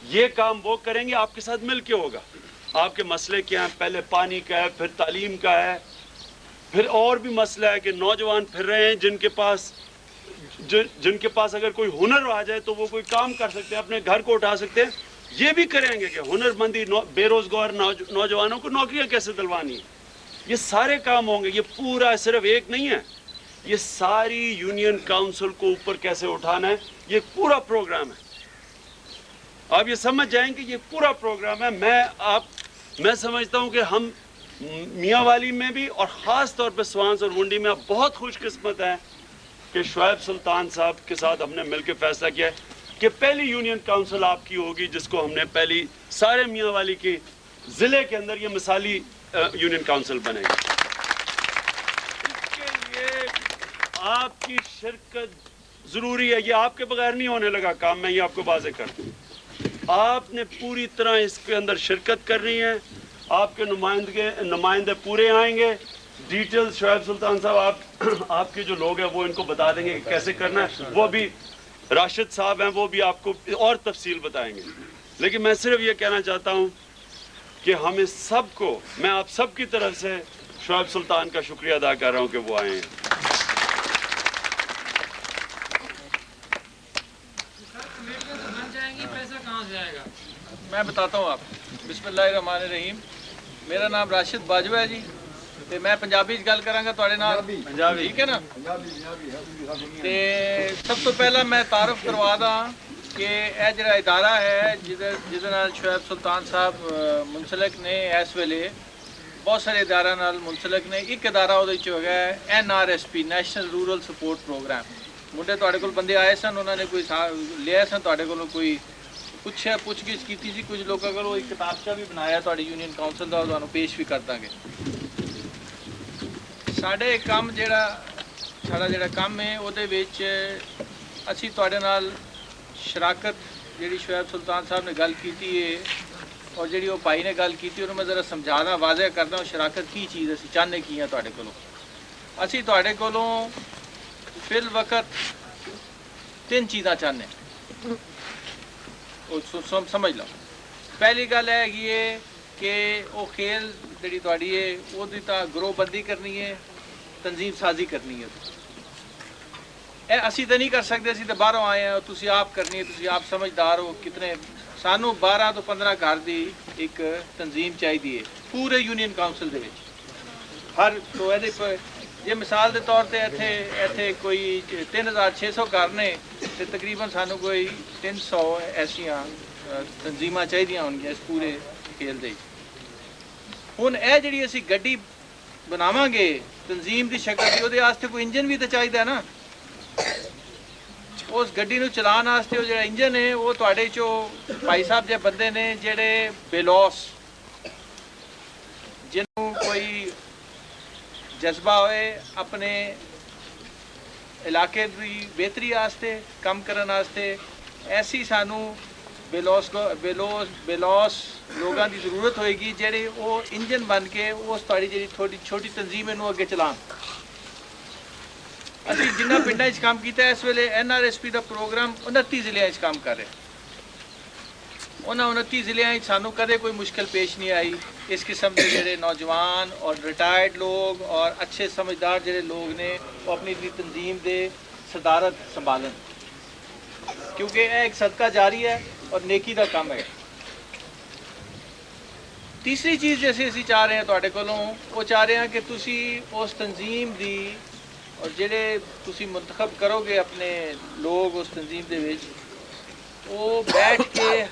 Speaker 1: یہ کام وہ کریں گے، آپ کے ساتھ مل کے ہوگا. آپ کے مسئلے کیا ہیں؟ پہلے پانی کا ہے، پھر تعلیم کا ہے، پھر اور بھی مسئلہ ہے کہ نوجوان پھر رہے ہیں جن کے پاس اگر کوئی ہنر آ جائے تو وہ کوئی کام کر سکتے ہیں، اپنے گھر کو اٹھا سکتے ہیں. یہ بھی کریں گے کہ ہنر مندی بے روزگار نوجوانوں کو نوکریاں کیسے دلوانی ہیں. یہ سارے کام ہوں گے. یہ پورا صرف ایک نہیں ہے، یہ ساری یونین کاؤنسل کو اوپر کیسے اٹھانا ہے، یہ پورا پروگرام ہے. آپ یہ سمجھ جائیں کہ یہ پورا پروگرام ہے. میں سمجھتا ہوں کہ ہم میاں والی میں بھی اور خاص طور پہ سوانس اور گونڈی میں بہت خوش قسمت ہیں کہ شعیب سلطان صاحب کے ساتھ ہم نے مل کے فیصلہ کیا ہے کہ پہلی یونین کاؤنسل آپ کی ہوگی جس کو ہم نے پہلی سارے میاں والی کی ضلع کے اندر یہ مثالی یونین کاؤنسل بنے گی. اس کے لیے آپ کی شرکت ضروری ہے. یہ آپ کے بغیر نہیں ہونے لگا کام، میں یہ آپ کو واضح کر دوں. آپ نے پوری طرح اس کے اندر شرکت کرنی ہے. آپ کے نمائندے پورے آئیں گے. ڈیٹیل شعیب سلطان صاحب آپ کے جو لوگ ہیں وہ ان کو بتا دیں گے کہ کیسے کرنا ہے. وہ بھی راشد صاحب ہیں، وہ بھی آپ کو اور تفصیل بتائیں گے. لیکن میں صرف یہ کہنا چاہتا ہوں کہ ہم اس سب کو، میں آپ سب کی طرف سے شعیب سلطان کا شکریہ ادا کر رہا ہوں کہ وہ آئے ہیں.
Speaker 5: میں بتاتا ہوں آپ. بسم اللہ الرحمن الرحیم. میرا نام راشد باجوہ ہے جی، ਤੇ ਮੈਂ ਪੰਜਾਬੀ 'ਚ ਗੱਲ ਕਰਾਂਗਾ ਤੁਹਾਡੇ ਨਾਲ. ਪੰਜਾਬੀ ਠੀਕ ਹੈ ਨਾ? ਤੇ ਸਭ ਤੋਂ ਪਹਿਲਾਂ ਮੈਂ ਤਾਰਫ ਕਰਵਾ ਦਾਂ ਕਿ ਇਹ ਜਿਹੜਾ ਇਦਾਰਾ ਹੈ ਜਿਹਦੇ ਨਾਲ ਸ਼ੁਐਬ ਸੁਲਤਾਨ ਸਾਹਿਬ ਮੁਨਸਲਕ ਨੇ, ਇਸ ਵੇਲੇ ਬਹੁਤ ਸਾਰੇ ਇਦਾਰਿਆਂ ਨਾਲ ਮੁਨਸਲਕ ਨੇ. ਇੱਕ ਇਦਾਰਾ ਉਹਦੇ 'ਚ ਹੈਗਾ NRSP, national rural support programme. ਮੁੰਡੇ ਤੁਹਾਡੇ ਕੋਲ ਬੰਦੇ ਆਏ ਸਨ, ਉਹਨਾਂ ਨੇ ਕੋਈ ਲਿਆ ਸਨ ਤੁਹਾਡੇ ਕੋਲੋਂ, ਕੋਈ ਪੁੱਛਗਿੱਛ ਕੀਤੀ ਸੀ ਕੁਝ ਲੋਕਾਂ ਕੋਲ. ਇੱਕ ਕਿਤਾਬਚਾ ਵੀ ਬਣਾਇਆ ਤੁਹਾਡੀ ਯੂਨੀਅਨ ਕਾਉਂਸਲ ਦਾ, ਉਹ ਤੁਹਾਨੂੰ ਪੇਸ਼ ਵੀ ਕਰ ਦਾਂਗੇ. ਸਾਡਾ ਜਿਹੜਾ ਕੰਮ ਹੈ ਉਹਦੇ ਵਿੱਚ ਅਸੀਂ ਤੁਹਾਡੇ ਨਾਲ ਸ਼ਰਾਕਤ, ਜਿਹੜੀ ਸ਼ੁਐਬ ਸੁਲਤਾਨ ਸਾਹਿਬ ਨੇ ਗੱਲ ਕੀਤੀ ਹੈ ਔਰ ਜਿਹੜੀ ਉਹ ਭਾਈ ਨੇ ਗੱਲ ਕੀਤੀ, ਉਹਨੂੰ ਮੈਂ ਜ਼ਰਾ ਸਮਝਾਉਣਾ, ਵਾਜ਼ਿਹ ਕਰਦਾ ਹਾਂ ਸ਼ਰਾਕਤ ਕੀ ਚੀਜ਼ ਅਸੀਂ ਚਾਹੁੰਦੇ ਕੀ ਹਾਂ ਤੁਹਾਡੇ ਕੋਲੋਂ. ਅਸੀਂ ਤੁਹਾਡੇ ਕੋਲੋਂ ਫਿਲ ਵਕਤ 3 ਚੀਜ਼ਾਂ ਚਾਹੁੰਦੇ ਹਾਂ, ਉਹ ਸਮਝ ਲਓ. ਪਹਿਲੀ ਗੱਲ ਹੈਗੀ ਹੈ ਕਿ ਉਹ ਖੇਲ ਜਿਹੜੀ ਤੁਹਾਡੀ ਹੈ ਉਹਦੀ ਤਾਂ ਗਰੋਹਬੰਦੀ ਕਰਨੀ ਹੈ, ਤਨਜ਼ੀਮ ਸਾਜ਼ੀ ਕਰਨੀ ਹੈ. ਇਹ ਅਸੀਂ ਤਾਂ ਨਹੀਂ ਕਰ ਸਕਦੇ, ਅਸੀਂ ਤਾਂ ਬਾਹਰੋਂ ਆਏ ਹਾਂ, ਤੁਸੀਂ ਆਪ ਕਰਨੀ ਹੈ. ਤੁਸੀਂ ਆਪ ਸਮਝਦਾਰ ਹੋ. ਕਿਤਨੇ ਸਾਨੂੰ 12 ਤੋਂ 15 ਘਰ ਦੀ ਇੱਕ ਤਨਜ਼ੀਮ ਚਾਹੀਦੀ ਹੈ ਪੂਰੇ ਯੂਨੀਅਨ ਕਾਉਂਸਲ ਦੇ ਵਿੱਚ. ਹਰ ਤੋਂ ਇਹਦੇ ਜੇ ਮਿਸਾਲ ਦੇ ਤੌਰ ਤੇ ਇੱਥੇ ਕੋਈ 3600 ਘਰ ਨੇ ਤੇ ਤਕਰੀਬਨ ਸਾਨੂੰ ਕੋਈ 300 ਐਸੀਆਂ ਤਨਜ਼ੀਮਾਂ ਚਾਹੀਦੀਆਂ ਹੋਣਗੀਆਂ ਇਸ ਪੂਰੇ ਖੇਲ ਦੇ. ਹੁਣ ਇਹ ਜਿਹੜੀ ਅਸੀਂ ਗੱਡੀ ਬਣਾਵਾਂਗੇ ਤਨਜ਼ੀਮ ਦੀ ਸ਼ਕਲ ਦੀ, ਉਹਦੇ ਵਾਸਤੇ ਕੋਈ ਇੰਜਨ ਵੀ ਤਾਂ ਚਾਹੀਦਾ ਨਾ. ਉਸ ਗੱਡੀ ਨੂੰ ਚਲਾਉਣ ਵਾਸਤੇ ਉਹ ਜਿਹੜਾ ਇੰਜਨ ਹੈ ਉਹ ਤੁਹਾਡੇ ਚੋਂ ਭਾਈ ਸਾਹਿਬ ਜੇ ਬੰਦੇ ਨੇ ਜਿਹੜੇ ਬੇਲੌਸ, ਜਿਹਨੂੰ ਕੋਈ ਜਜ਼ਬਾ ਹੋਏ ਆਪਣੇ ਇਲਾਕੇ ਦੀ ਬਿਹਤਰੀ ਵਾਸਤੇ ਕੰਮ ਕਰਨ ਵਾਸਤੇ, ਐਸੀ ਸਾਨੂੰ ਬੇਲੌਸ ਲੋਕਾਂ ਦੀ ਜ਼ਰੂਰਤ ਹੋਏਗੀ ਜਿਹੜੇ ਉਹ ਇੰਜਨ ਬਣ ਕੇ ਉਸ ਤੁਹਾਡੀ ਜਿਹੜੀ ਛੋਟੀ ਤਨਜ਼ੀਮ ਇਹਨੂੰ ਅੱਗੇ ਚਲਾਉਣ. ਅਸੀਂ ਜਿੰਨਾ ਪਿੰਡਾਂ 'ਚ ਕੰਮ ਕੀਤਾ, ਇਸ ਵੇਲੇ NRSP ਦਾ ਪ੍ਰੋਗਰਾਮ 29 ਜ਼ਿਲ੍ਹਿਆਂ 'ਚ ਕੰਮ ਕਰ ਰਿਹਾ. ਉਹਨਾਂ 29 ਜ਼ਿਲ੍ਹਿਆਂ 'ਚ ਸਾਨੂੰ ਕਦੇ ਕੋਈ ਮੁਸ਼ਕਿਲ ਪੇਸ਼ ਨਹੀਂ ਆਈ. ਇਸ ਕਿਸਮ ਦੇ ਜਿਹੜੇ ਨੌਜਵਾਨ ਔਰ ਰਿਟਾਇਰਡ ਲੋਕ ਔਰ ਅੱਛੇ ਸਮਝਦਾਰ ਜਿਹੜੇ ਲੋਕ ਨੇ ਉਹ ਆਪਣੀ ਤਨਜ਼ੀਮ ਦੇ ਸਦਾਰਤ ਸੰਭਾਲਣ, ਕਿਉਂਕਿ ਇਹ ਇੱਕ ਸਦਕਾ ਜਾਰੀ ਹੈ ਔਰ ਨੇਕੀ ਦਾ ਕੰਮ ਹੈ. ਤੀਸਰੀ ਚੀਜ਼ ਜਿਵੇਂ ਅਸੀਂ ਚਾਹ ਰਹੇ ਹਾਂ ਤੁਹਾਡੇ ਕੋਲੋਂ, ਉਹ ਚਾਹ ਰਹੇ ਹਾਂ ਕਿ ਤੁਸੀਂ ਉਸ ਤਨਜ਼ੀਮ ਦੀ ਔਰ ਜਿਹੜੇ ਤੁਸੀਂ ਮੁੰਤਖਬ ਕਰੋਗੇ ਆਪਣੇ ਲੋਕ ਉਸ ਤਨਜ਼ੀਮ ਦੇ ਵਿੱਚ, ਉਹ ਬੈਠ ਕੇ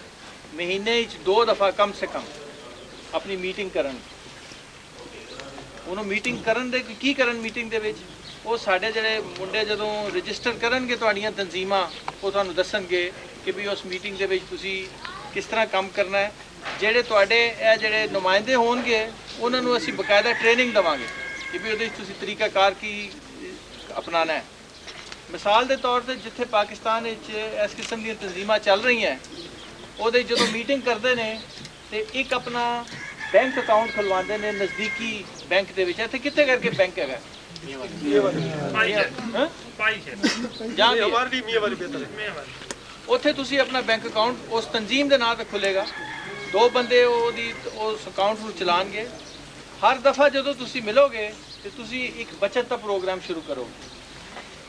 Speaker 5: ਮਹੀਨੇ 'ਚ 2 ਦਫਾ ਕਮ ਸੇ ਕਮ ਆਪਣੀ ਮੀਟਿੰਗ ਕਰਨ। ਉਹਨੂੰ ਮੀਟਿੰਗ ਕਰਨ ਦੇ ਕੀ ਕਰਨ ਮੀਟਿੰਗ ਦੇ ਵਿੱਚ? ਉਹ ਸਾਡੇ ਜਿਹੜੇ ਮੁੰਡੇ ਜਦੋਂ ਰਜਿਸਟਰ ਕਰਨਗੇ ਤੁਹਾਡੀਆਂ ਤਨਜ਼ੀਮਾਂ, ਉਹ ਤੁਹਾਨੂੰ ਦੱਸਣਗੇ ਕਿ ਵੀ ਉਸ ਮੀਟਿੰਗ ਦੇ ਵਿੱਚ ਤੁਸੀਂ ਕਿਸ ਤਰ੍ਹਾਂ ਕੰਮ ਕਰਨਾ ਹੈ। ਜਿਹੜੇ ਤੁਹਾਡੇ ਇਹ ਜਿਹੜੇ ਨੁਮਾਇੰਦੇ ਹੋਣਗੇ ਉਹਨਾਂ ਨੂੰ ਅਸੀਂ ਬਕਾਇਦਾ ਟ੍ਰੇਨਿੰਗ ਦੇਵਾਂਗੇ ਕਿ ਵੀ ਉਹਦੇ ਵਿੱਚ ਤੁਸੀਂ ਤਰੀਕਾਕਾਰ ਕੀ ਅਪਣਾਉਣਾ ਹੈ। ਮਿਸਾਲ ਦੇ ਤੌਰ ਤੇ ਜਿੱਥੇ ਪਾਕਿਸਤਾਨ ਵਿੱਚ ਇਸ ਕਿਸਮ ਦੀਆਂ ਤਨਜ਼ੀਮਾਂ ਚੱਲ ਰਹੀਆਂ, ਉਹਦੇ ਜਦੋਂ ਮੀਟਿੰਗ ਕਰਦੇ ਨੇ ਤੇ ਇੱਕ ਆਪਣਾ ਬੈਂਕ ਅਕਾਊਂਟ ਖੁਲਵਾਉਂਦੇ ਨੇ ਨਜ਼ਦੀਕੀ ਬੈਂਕ ਦੇ ਵਿੱਚ। ਇੱਥੇ ਕਿੱਥੇ ਕਰਕੇ ਬੈਂਕ ਹੈਗਾ? ਉੱਥੇ ਤੁਸੀਂ ਆਪਣਾ ਬੈਂਕ ਅਕਾਊਂਟ ਉਸ ਤਨਜ਼ੀਮ ਦੇ ਨਾਂ ਤੇ ਖੁੱਲੇਗਾ। 2 ਬੰਦੇ ਉਸ ਅਕਾਊਂਟ ਨੂੰ ਚਲਾਉਣਗੇ। ਹਰ ਦਫਾ ਜਦੋਂ ਤੁਸੀਂ ਮਿਲੋਗੇ ਤੇ ਤੁਸੀਂ ਇੱਕ ਬਚਤ ਦਾ ਪ੍ਰੋਗਰਾਮ ਸ਼ੁਰੂ ਕਰੋਗੇ।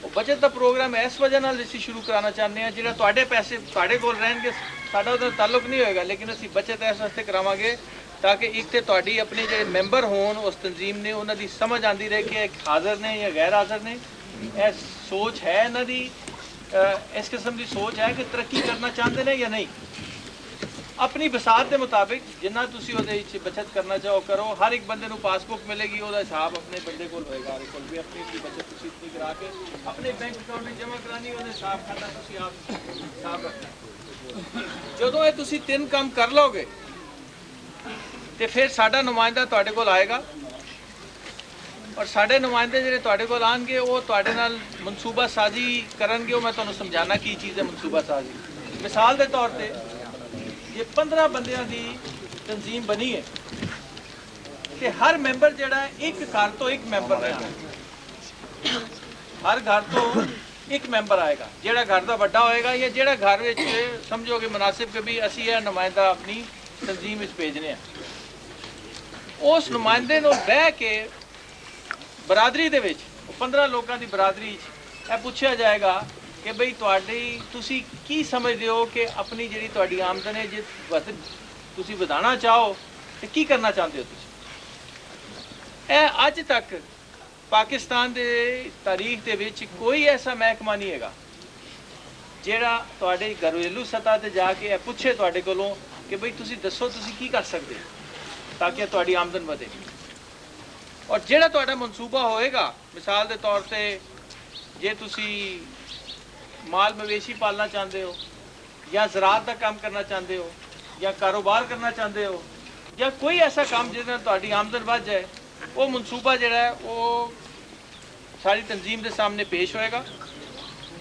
Speaker 5: ਉਹ ਬਚਤ ਦਾ ਪ੍ਰੋਗਰਾਮ ਇਸ ਵਜ੍ਹਾ ਨਾਲ ਅਸੀਂ ਸ਼ੁਰੂ ਕਰਾਉਣਾ ਚਾਹੁੰਦੇ ਹਾਂ, ਜਿਹੜਾ ਤੁਹਾਡੇ ਪੈਸੇ ਤੁਹਾਡੇ ਕੋਲ ਰਹਿਣਗੇ, ਸਾਡਾ ਉਹਦਾ ਤਾਲੁਕ ਨਹੀਂ ਹੋਏਗਾ, ਲੇਕਿਨ ਅਸੀਂ ਬਚਤ ਇਸ ਵਾਸਤੇ ਕਰਾਵਾਂਗੇ ਤਾਂ ਕਿ ਇੱਕ ਤੇ ਤੁਹਾਡੀ ਆਪਣੇ ਜਿਹੜੇ ਮੈਂਬਰ ਹੋਣ ਉਸ ਤਨਜ਼ੀਮ ਨੇ, ਉਹਨਾਂ ਦੀ ਸਮਝ ਆਉਂਦੀ ਰਹੇ ਕਿ ਹਾਜ਼ਰ ਨੇ ਜਾਂ ਗੈਰ ਹਾਜ਼ਰ ਨੇ। ਇਹ ਸੋਚ ਹੈ ਇਹਨਾਂ ਦੀ, ਇਸ ਕਿਸਮ ਦੀ ਸੋਚ ਹੈ ਕਿ ਤਰੱਕੀ ਕਰਨਾ ਚਾਹੁੰਦੇ ਨੇ ਜਾਂ ਨਹੀਂ। ਆਪਣੀ ਬਸਾਤ ਦੇ ਮੁਤਾਬਿਕ ਜਿੰਨਾ ਤੁਸੀਂ ਉਹਦੇ ਵਿੱਚ ਬਚਤ ਕਰਨਾ ਚਾਹੋ ਕਰੋ। ਹਰ ਇੱਕ ਬੰਦੇ ਨੂੰ ਪਾਸਬੁੱਕ ਮਿਲੇਗੀ, ਉਹਦਾ ਹਿਸਾਬ ਆਪਣੇ ਬੰਦੇ ਕੋਲ ਹੋਏਗਾ। ਹਰ ਕੋਲ ਵੀ ਆਪਣੀ ਬਚਤ ਤੁਸੀਂ ਇਤਨੀ ਕਰਾ ਕੇ ਆਪਣੇ ਬੈਂਕ ਅਕਾਊਂਟ ਵਿੱਚ ਜਮ੍ਹਾਂ ਕਰਾਣੀ, ਉਹਦੇ ਹਿਸਾਬ ਖਾਤਾ ਤੁਸੀਂ ਆਪ ਹਿਸਾਬ ਰੱਖਣਾ। ਜਦੋਂ ਇਹ ਤੁਸੀਂ 3 ਕੰਮ ਕਰ ਲਓਗੇ ਤੇ ਫਿਰ ਸਾਡਾ ਨੁਮਾਇੰਦਾ ਤੁਹਾਡੇ ਕੋਲ ਆਏਗਾ ਔਰ ਸਾਡੇ ਨੁਮਾਇੰਦੇ ਜਿਹੜੇ ਤੁਹਾਡੇ ਕੋਲ ਆਣਗੇ ਉਹ ਤੁਹਾਡੇ ਨਾਲ ਮਨਸੂਬਾ ਸਾਜ਼ੀ ਕਰਨਗੇ। ਉਹ ਮੈਂ ਤੁਹਾਨੂੰ ਸਮਝਾਣਾ ਕੀ ਚੀਜ਼ ਹੈ ਮਨਸੂਬਾ ਸਾਜ਼ੀ। ਮਿਸਾਲ ਦੇ ਤੌਰ ਤੇ ਜੇ 15 ਬੰਦਿਆਂ ਦੀ ਤਨਜ਼ੀਮ ਬਣੀ ਹੈ ਤੇ ਹਰ ਮੈਂਬਰ ਜਿਹੜਾ ਇੱਕ ਘਰ ਤੋਂ ਇੱਕ ਮੈਂਬਰ ਨੇ ਆਉਣਾ। ਹਰ ਘਰ ਤੋਂ ਇੱਕ ਮੈਂਬਰ ਆਏਗਾ। ਜਿਹੜਾ ਘਰ ਦਾ ਵੱਡਾ ਹੋਏਗਾ ਜਾਂ ਜਿਹੜਾ ਘਰ ਵਿੱਚ ਸਮਝੋਗੇ ਮੁਨਾਸਿਬ ਕਿ ਵੀ ਅਸੀਂ ਇਹ ਨੁਮਾਇੰਦਾ ਆਪਣੀ ਤਨਜ਼ੀਮ ਵਿੱਚ ਭੇਜਨੇ ਆ, ਉਸ ਨੁਮਾਇੰਦੇ ਨੂੰ ਬਹਿ ਕੇ ਬਰਾਦਰੀ ਦੇ ਵਿੱਚ 15 ਲੋਕਾਂ ਦੀ ਬਰਾਦਰੀ 'ਚ ਇਹ ਪੁੱਛਿਆ ਜਾਏਗਾ ਕਿ ਬਈ ਤੁਸੀਂ ਕੀ ਸਮਝਦੇ ਹੋ ਕਿ ਆਪਣੀ ਜਿਹੜੀ ਤੁਹਾਡੀ ਆਮਦਨ ਹੈ ਜੇ ਤੁਸੀਂ ਵਧਾਉਣਾ ਚਾਹੋ ਤੇ ਕੀ ਕਰਨਾ ਚਾਹੁੰਦੇ ਹੋ ਤੁਸੀਂ। ਇਹ ਅੱਜ ਤੱਕ ਪਾਕਿਸਤਾਨ ਦੇ ਤਾਰੀਖ ਦੇ ਵਿੱਚ ਕੋਈ ਐਸਾ ਮਹਿਕਮਾ ਨਹੀਂ ਹੈਗਾ ਜਿਹੜਾ ਤੁਹਾਡੇ ਘਰੇਲੂ ਸਤਹ ਤੇ ਜਾ ਕੇ ਇਹ ਪੁੱਛੇ ਤੁਹਾਡੇ ਕੋਲੋਂ ਕਿ ਬਈ ਤੁਸੀਂ ਦੱਸੋ ਤੁਸੀਂ ਕੀ ਕਰ ਸਕਦੇ ਤਾਂ ਕਿ ਤੁਹਾਡੀ ਆਮਦਨ ਵਧੇ। ਔਰ ਜਿਹੜਾ ਤੁਹਾਡਾ ਮਨਸੂਬਾ ਹੋਏਗਾ, ਮਿਸਾਲ ਦੇ ਤੌਰ ਤੇ ਜੇ ਤੁਸੀਂ ਮਾਲ ਮਵੇਸ਼ੀ ਪਾਲਣਾ ਚਾਹੁੰਦੇ ਹੋ ਜਾਂ ਜ਼ਰਾਅਤ ਦਾ ਕੰਮ ਕਰਨਾ ਚਾਹੁੰਦੇ ਹੋ ਜਾਂ ਕਾਰੋਬਾਰ ਕਰਨਾ ਚਾਹੁੰਦੇ ਹੋ ਜਾਂ ਕੋਈ ਐਸਾ ਕੰਮ ਜਿਹਦੇ ਨਾਲ ਤੁਹਾਡੀ ਆਮਦਨ ਵੱਧ ਜਾਏ, ਉਹ ਮਨਸੂਬਾ ਜਿਹੜਾ ਹੈ ਉਹ ਸਾਰੀ ਤਨਜ਼ੀਮ ਦੇ ਸਾਹਮਣੇ ਪੇਸ਼ ਹੋਏਗਾ।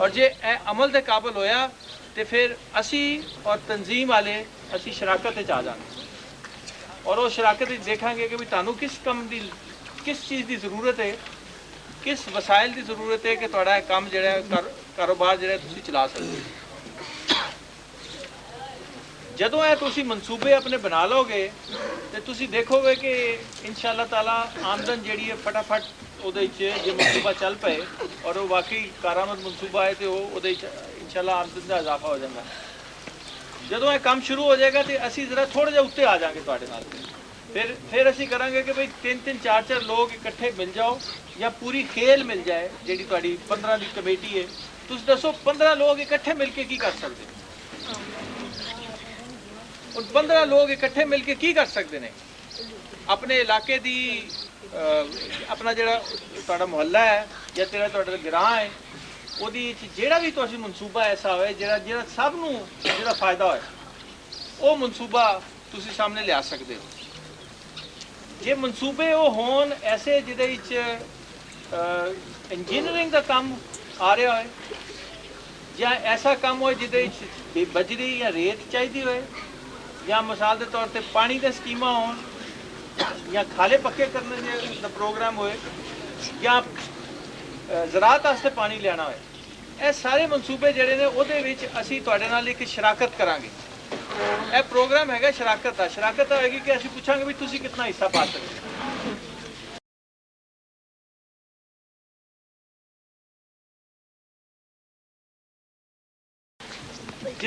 Speaker 5: ਔਰ ਜੇ ਇਹ ਅਮਲ ਦੇ ਕਾਬਿਲ ਹੋਇਆ ਤੇ ਫਿਰ ਅਸੀਂ ਔਰ ਤਨਜ਼ੀਮ ਵਾਲੇ ਅਸੀਂ ਸ਼ਰਾਕਤ ਵਿੱਚ ਆ ਜਾਵਾਂਗੇ ਔਰ ਉਹ ਸ਼ਰਾਕਤ ਵਿੱਚ ਦੇਖਾਂਗੇ ਕਿ ਵੀ ਤੁਹਾਨੂੰ ਕਿਸ ਕੰਮ ਦੀ ਕਿਸ ਚੀਜ਼ ਦੀ ਜ਼ਰੂਰਤ ਹੈ, ਕਿਸ ਵਸਾਇਲ ਦੀ ਜ਼ਰੂਰਤ ਹੈ ਕਿ ਤੁਹਾਡਾ ਇਹ ਕੰਮ ਜਿਹੜਾ ਕਾਰੋਬਾਰ ਜਿਹੜਾ ਤੁਸੀਂ ਚਲਾ ਸਕਦੇ ਹੋ। ਜਦੋਂ ਇਹ ਤੁਸੀਂ ਮਨਸੂਬੇ ਆਪਣੇ ਬਣਾ ਲਓਗੇ ਤੇ ਤੁਸੀਂ ਦੇਖੋਗੇ ਕਿ ਇਨਸ਼ਾਅੱਲਾ ਤਾਲਾ ਆਮਦਨ ਜਿਹੜੀ ਹੈ ਫਟਾਫਟ ਉਹਦੇ ਵਿੱਚ ਜੇ ਮਨਸੂਬਾ ਚੱਲ ਪਏ ਔਰ ਉਹ ਵਾਕਈ ਕਾਰਾਮਦ ਮਨਸੂਬਾ ਹੈ ਤੇ ਉਹਦੇ ਵਿੱਚ ਇਨਸ਼ਾਅੱਲਾ ਆਮਦਨ ਦਾ ਇਜ਼ਾਫਾ ਹੋ ਜਾਂਦਾ। ਜਦੋਂ ਇਹ ਕੰਮ ਸ਼ੁਰੂ ਹੋ ਜਾਏਗਾ ਤੇ ਅਸੀਂ ਜ਼ਰਾ ਥੋੜਾ ਜਿਹਾ ਉੱਤੇ ਆ ਜਾਾਂਗੇ ਤੁਹਾਡੇ ਨਾਲ। ਫਿਰ ਅਸੀਂ ਕਰਾਂਗੇ ਕਿ ਬਈ 3-3 4-4 ਲੋਕ ਇਕੱਠੇ ਮਿਲ ਜਾਓ ਜਾਂ ਪੂਰੀ ਖੇਲ ਮਿਲ ਜਾਏ ਜਿਹੜੀ ਤੁਹਾਡੀ 15 ਦੀ ਕਮੇਟੀ ਹੈ। ਤੁਸੀਂ ਦੱਸੋ 15 ਲੋਕ ਇਕੱਠੇ ਮਿਲ ਕੇ ਕੀ ਕਰ ਸਕਦੇ? ਉਹ 15 ਲੋਕ ਇਕੱਠੇ ਮਿਲ ਕੇ ਕੀ ਕਰ ਸਕਦੇ ਨੇ? ਆਪਣੇ ਇਲਾਕੇ ਦੀ ਆਪਣਾ ਜਿਹੜਾ ਤੁਹਾਡਾ ਮੁਹੱਲਾ ਹੈ ਜਾਂ ਤੁਹਾਡਾ ਗ੍ਰਾਮ ਹੈ ਉਹਦੀ ਜਿਹੜਾ ਵੀ ਤੁਸੀਂ ਮਨਸੂਬਾ ਐਸਾ ਹੋਵੇ ਜਿਹੜਾ ਸਭ ਨੂੰ ਜਿਹੜਾ ਫਾਇਦਾ ਹੋਏ, ਉਹ ਮਨਸੂਬਾ ਤੁਸੀਂ ਸਾਹਮਣੇ ਲਿਆ ਸਕਦੇ ਹੋ। ਜੇ ਮਨਸੂਬੇ ਉਹ ਹੋਣ ਐਸੇ ਜਿਹਦੇ ਵਿੱਚ ਇੰਜੀਨੀਅਰਿੰਗ ਦਾ ਕੰਮ ਆ ਰਿਹਾ ਹੋਏ ਜਾਂ ਐਸਾ ਕੰਮ ਹੋਏ ਜਿਹਦੇ ਵਿੱਚ ਬਜਰੀ ਜਾਂ ਰੇਤ ਚਾਹੀਦੀ ਹੋਏ ਜਾਂ ਮਿਸਾਲ ਦੇ ਤੌਰ ਤੇ ਪਾਣੀ ਦੇ ਸਕੀਮਾਂ ਹੋਣ ਜਾਂ ਖਾਲੇ ਪੱਕੇ ਕਰਨੇ ਦਾ ਪ੍ਰੋਗਰਾਮ ਹੋਏ ਜਾਂ ਜ਼ਰਾਅਤ ਵਾਸਤੇ ਪਾਣੀ ਲੈਣਾ ਹੋਏ, ਇਹ ਸਾਰੇ ਮਨਸੂਬੇ ਜਿਹੜੇ ਨੇ ਉਹਦੇ ਵਿੱਚ ਅਸੀਂ ਤੁਹਾਡੇ ਨਾਲ ਇੱਕ ਸ਼ਰਾਕਤ ਕਰਾਂਗੇ। ਇਹ ਪ੍ਰੋਗਰਾਮ ਹੈਗਾ ਸ਼ਰਾਕਤ ਦਾ। ਸ਼ਰਾਕਤ ਹੋਏਗੀ ਕਿ ਅਸੀਂ ਪੁੱਛਾਂਗੇ ਵੀ ਤੁਸੀਂ ਕਿੰਨਾ ਹਿੱਸਾ ਪਾ ਸਕਦੇ ਹੋ।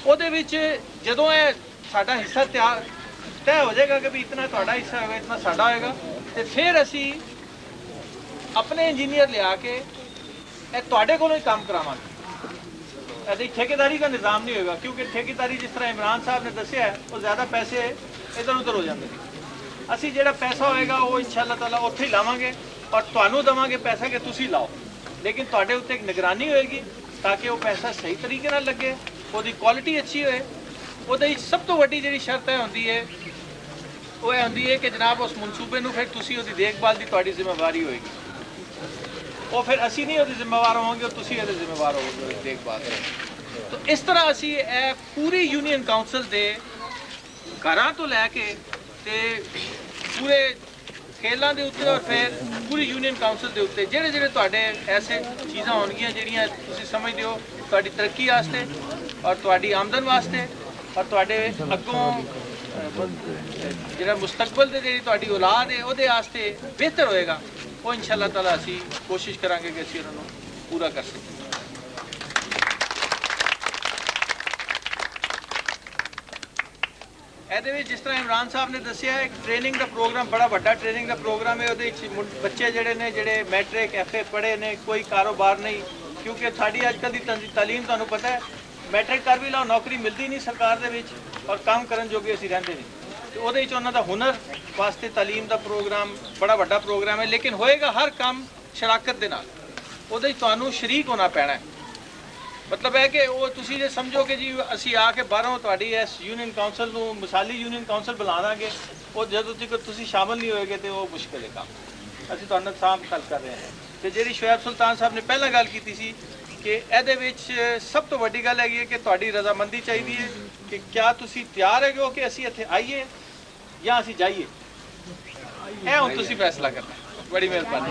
Speaker 5: ਉਹਦੇ ਵਿੱਚ ਜਦੋਂ ਇਹ ਸਾਡਾ ਹਿੱਸਾ ਤੈਅ ਹੋ ਜਾਏਗਾ ਕਿ ਵੀ ਇਤਨਾ ਤੁਹਾਡਾ ਹਿੱਸਾ ਹੋਏਗਾ ਇਤਨਾ ਸਾਡਾ ਹੋਏਗਾ, ਤੇ ਫਿਰ ਅਸੀਂ ਆਪਣੇ ਇੰਜੀਨੀਅਰ ਲਿਆ ਕੇ ਇਹ ਤੁਹਾਡੇ ਕੋਲੋਂ ਹੀ ਕੰਮ ਕਰਾਵਾਂਗੇ। ਇਹਦੀ ਠੇਕੇਦਾਰੀ ਦਾ ਨਿਜ਼ਾਮ ਨਹੀਂ ਹੋਏਗਾ, ਕਿਉਂਕਿ ਠੇਕੇਦਾਰੀ ਜਿਸ ਤਰ੍ਹਾਂ ਇਮਰਾਨ ਸਾਹਿਬ ਨੇ ਦੱਸਿਆ ਹੈ ਉਹ ਜ਼ਿਆਦਾ ਪੈਸੇ ਇੱਧਰ ਉੱਧਰ ਹੋ ਜਾਂਦੇ ਨੇ। ਅਸੀਂ ਜਿਹੜਾ ਪੈਸਾ ਹੋਏਗਾ ਉਹ ਇਨਸ਼ਾਅੱਲਾ ਤਾਲਾ ਉੱਥੇ ਹੀ ਲਾਵਾਂਗੇ ਔਰ ਤੁਹਾਨੂੰ ਦੇਵਾਂਗੇ ਪੈਸਾ ਕਿ ਤੁਸੀਂ ਲਾਓ, ਲੇਕਿਨ ਤੁਹਾਡੇ ਉੱਤੇ ਇੱਕ ਨਿਗਰਾਨੀ ਹੋਏਗੀ ਤਾਂ ਕਿ ਉਹ ਪੈਸਾ ਸਹੀ ਤਰੀਕੇ ਨਾਲ ਲੱਗੇ, ਉਹਦੀ ਕੁਆਲਿਟੀ ਅੱਛੀ ਹੋਏ। ਉਹਦੇ ਸਭ ਤੋਂ ਵੱਡੀ ਜਿਹੜੀ ਸ਼ਰਤ ਹੈ ਹੁੰਦੀ ਹੈ ਉਹ ਇਹ ਹੁੰਦੀ ਹੈ ਕਿ ਜਨਾਬ ਉਸ ਮਨਸੂਬੇ ਨੂੰ ਫਿਰ ਤੁਸੀਂ ਉਹਦੀ ਦੇਖਭਾਲ ਦੀ ਤੁਹਾਡੀ ਜ਼ਿੰਮੇਵਾਰੀ ਹੋਏਗੀ। ਉਹ ਫਿਰ ਅਸੀਂ ਨਹੀਂ ਉਹਦੀ ਜ਼ਿੰਮੇਵਾਰ ਹੋਵਾਂਗੇ, ਉਹ ਤੁਸੀਂ ਇਹਦੇ ਜ਼ਿੰਮੇਵਾਰ ਹੋਵੋਗੇ ਉਹਦੀ ਦੇਖਭਾਲ ਦੇ। ਤਾਂ ਇਸ ਤਰ੍ਹਾਂ ਅਸੀਂ ਇਹ ਪੂਰੀ ਯੂਨੀਅਨ ਕਾਉਂਸਲ ਦੇ ਘਰਾਂ ਤੋਂ ਲੈ ਕੇ ਤੇ ਪੂਰੇ ਖੇਲਾਂ ਦੇ ਉੱਤੇ ਔਰ ਫਿਰ ਪੂਰੀ ਯੂਨੀਅਨ ਕਾਉਂਸਲ ਦੇ ਉੱਤੇ ਜਿਹੜੇ ਤੁਹਾਡੇ ਐਸੇ ਚੀਜ਼ਾਂ ਹੋਣਗੀਆਂ ਜਿਹੜੀਆਂ ਤੁਸੀਂ ਸਮਝਦੇ ਹੋ ਤੁਹਾਡੀ ਤਰੱਕੀ ਵਾਸਤੇ ਔਰ ਤੁਹਾਡੀ ਆਮਦਨ ਵਾਸਤੇ ਔਰ ਤੁਹਾਡੇ ਅੱਗੋਂ ਜਿਹੜਾ ਮੁਸਤਕਬਲ ਦੇ ਜਿਹੜੀ ਤੁਹਾਡੀ ਔਲਾਦ ਹੈ ਉਹਦੇ ਵਾਸਤੇ ਬਿਹਤਰ ਹੋਏਗਾ, ਉਹ ਇਨਸ਼ਾਅੱਲਾ ਤਾਲਾ ਅਸੀਂ ਕੋਸ਼ਿਸ਼ ਕਰਾਂਗੇ ਕਿ ਅਸੀਂ ਉਹਨਾਂ ਨੂੰ ਪੂਰਾ ਕਰ ਸਕੀਏ। ਇਹਦੇ ਵਿੱਚ ਜਿਸ ਤਰ੍ਹਾਂ ਇਮਰਾਨ ਸਾਹਿਬ ਨੇ ਦੱਸਿਆ ਇੱਕ ਟ੍ਰੇਨਿੰਗ ਦਾ ਪ੍ਰੋਗਰਾਮ, ਬੜਾ ਵੱਡਾ ਟ੍ਰੇਨਿੰਗ ਦਾ ਪ੍ਰੋਗਰਾਮ ਹੈ। ਉਹਦੇ ਵਿੱਚ ਬੱਚੇ ਜਿਹੜੇ ਨੇ ਜਿਹੜੇ ਮੈਟ੍ਰਿਕ FA ਪੜ੍ਹੇ ਨੇ, ਕੋਈ ਕਾਰੋਬਾਰ ਨਹੀਂ, ਕਿਉਂਕਿ ਸਾਡੀ ਅੱਜ ਕੱਲ੍ਹ ਦੀ ਤਾਲੀਮ ਤੁਹਾਨੂੰ ਪਤਾ ਹੈ ਮੈਟ੍ਰਿਕ ਕਰ ਵੀ ਲਾਓ ਨੌਕਰੀ ਮਿਲਦੀ ਨਹੀਂ ਸਰਕਾਰ ਦੇ ਵਿੱਚ ਔਰ ਕੰਮ ਕਰਨ ਜੋਗੇ ਅਸੀਂ ਰਹਿੰਦੇ ਨਹੀਂ। ਤੇ ਉਹਦੇ ਵਿੱਚ ਉਹਨਾਂ ਦਾ ਹੁਨਰ ਵਾਸਤੇ ਤਾਲੀਮ ਦਾ ਪ੍ਰੋਗਰਾਮ ਬੜਾ ਵੱਡਾ ਪ੍ਰੋਗਰਾਮ ਹੈ, ਲੇਕਿਨ ਹੋਏਗਾ ਹਰ ਕੰਮ ਸ਼ਰਾਕਤ ਦੇ ਨਾਲ। ਉਹਦੇ ਵਿੱਚ ਤੁਹਾਨੂੰ ਸ਼ਰੀਕ ਹੋਣਾ ਪੈਣਾ ਹੈ। ਮਤਲਬ ਹੈ ਕਿ ਉਹ ਤੁਸੀਂ ਜੇ ਸਮਝੋ ਕਿ ਜੀ ਅਸੀਂ ਆ ਕੇ ਬਾਹਰੋਂ ਤੁਹਾਡੀ ਇਸ ਯੂਨੀਅਨ ਕਾਉਂਸਲ ਨੂੰ ਮਿਸਾਲੀ ਯੂਨੀਅਨ ਕਾਉਂਸਲ ਬੁਲਾ ਦਾਂਗੇ, ਉਹ ਜਦੋਂ ਤੱਕ ਤੁਸੀਂ ਸ਼ਾਮਲ ਨਹੀਂ ਹੋਏਗੇ ਤੇ ਉਹ ਮੁਸ਼ਕਿਲ ਹੈ ਕੰਮ। ਅਸੀਂ ਤੁਹਾਨੂੰ ਸਾਫ਼ ਗੱਲ ਕਰ ਰਹੇ ਹਾਂ। ਤੇ ਜਿਹੜੀ ਸ਼ੁਐਬ ਸੁਲਤਾਨ ਸਾਹਿਬ ਨੇ ਪਹਿਲਾਂ ਗੱਲ ਕੀਤੀ ਸੀ ਕਿ ਇਹਦੇ ਵਿੱਚ ਸਭ ਤੋਂ ਵੱਡੀ ਗੱਲ ਹੈਗੀ ਹੈ ਕਿ ਤੁਹਾਡੀ ਰਜ਼ਾਮੰਦੀ ਚਾਹੀਦੀ ਹੈ ਕਿ ਕਿਆ ਤੁਸੀਂ ਤਿਆਰ ਹੈਗੇ ਹੋ ਕਿ ਅਸੀਂ ਇੱਥੇ ਆਈਏ ਜਾਂ ਅਸੀਂ ਜਾਈਏ। ਇਹ ਹੁਣ ਤੁਸੀਂ ਫੈਸਲਾ ਕਰਨਾ। ਬੜੀ ਮਿਹਰਬਾਨੀ।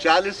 Speaker 2: 40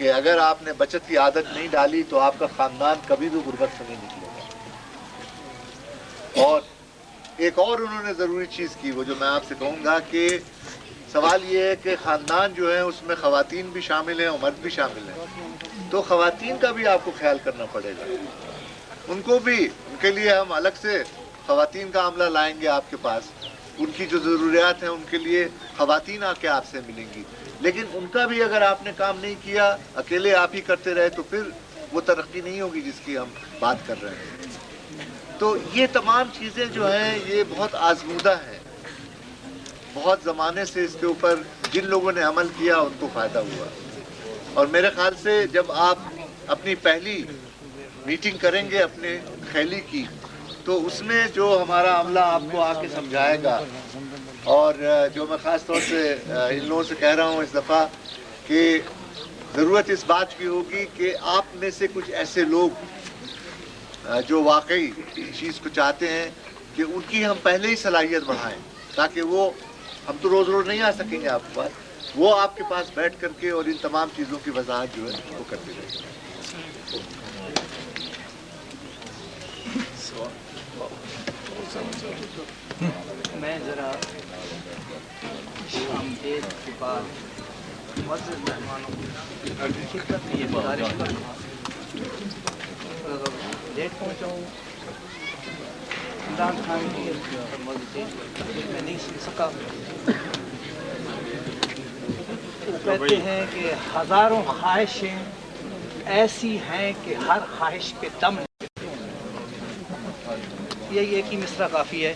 Speaker 2: کہ اگر آپ نے بچت کی عادت نہیں ڈالی تو آپ کا خاندان کبھی بھی غربت سے نہیں نکلے گا۔ اور ایک اور انہوں نے ضروری چیز کی، وہ جو میں آپ سے کہوں گا کہ سوال یہ ہے کہ خاندان جو ہے اس میں خواتین بھی شامل ہیں اور مرد بھی شامل ہیں، تو خواتین کا بھی آپ کو خیال کرنا پڑے گا، ان کو بھی، ان کے لیے ہم الگ سے خواتین کا عملہ لائیں گے آپ کے پاس، ان کی جو ضروریات ہیں ان کے لیے خواتین آ کے آپ سے ملیں گی، لیکن ان کا بھی اگر آپ نے کام نہیں کیا، اکیلے آپ ہی کرتے رہے تو پھر وہ ترقی نہیں ہوگی جس کی ہم بات کر رہے ہیں۔ تو یہ تمام چیزیں جو ہیں یہ بہت آزمودہ ہیں، بہت زمانے سے اس کے اوپر جن لوگوں نے عمل کیا ان کو فائدہ ہوا، اور میرے خیال سے جب آپ اپنی پہلی میٹنگ کریں گے اپنے خیلی کی تو اس میں جو ہمارا عملہ آپ کو آ کے سمجھائے گا، اور جو میں خاص طور سے ان لوگوں سے کہہ رہا ہوں اس دفعہ کہ ضرورت اس بات کی ہوگی کہ آپ میں سے کچھ ایسے لوگ جو واقعی چیز کو چاہتے ہیں کہ ان کی ہم پہلے ہی صلاحیت بڑھائیں، تاکہ وہ، ہم تو روز روز نہیں آ سکیں گے آپ کے پاس، وہ آپ کے پاس بیٹھ کر کے اور ان تمام چیزوں کی وضاحت جو ہے وہ کرتے رہیں۔
Speaker 6: میں ذرا آمدید کے بعد معزز مہمانوں کی خدمت میں یہ گزارش کروں، لیٹ پہنچا ہوں، عمران خان کی میں نہیں سن سکا۔ وہ کہتے ہیں کہ ہزاروں خواہشیں ایسی ہیں کہ ہر خواہش پہ دم، یہی ایک ہی مصرع کافی ہے۔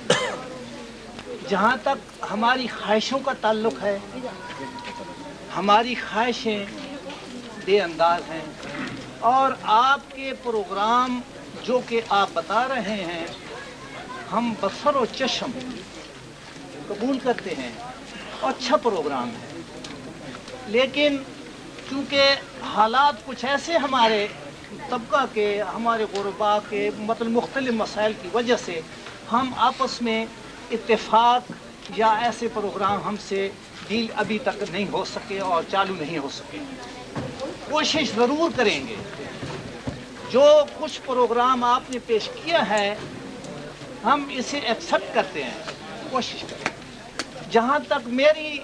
Speaker 6: جہاں تک ہماری خواہشوں کا تعلق ہے، ہماری خواہشیں بے انداز ہیں، اور آپ کے پروگرام جو کہ آپ بتا رہے ہیں ہم بصر و چشم قبول کرتے ہیں، اچھا پروگرام ہے، لیکن چونکہ حالات کچھ ایسے ہمارے طبقہ کے، ہمارے غربا کے مطلب مختلف مسائل کی وجہ سے ہم آپس میں اتفاق یا ایسے پروگرام ہم سے ڈیل ابھی تک نہیں ہو سکے اور چالو نہیں ہو سکے۔ کوشش ضرور کریں گے، جو کچھ پروگرام آپ نے پیش کیا ہے ہم اسے ایکسیپٹ کرتے ہیں، کوشش کریں۔ جہاں تک میری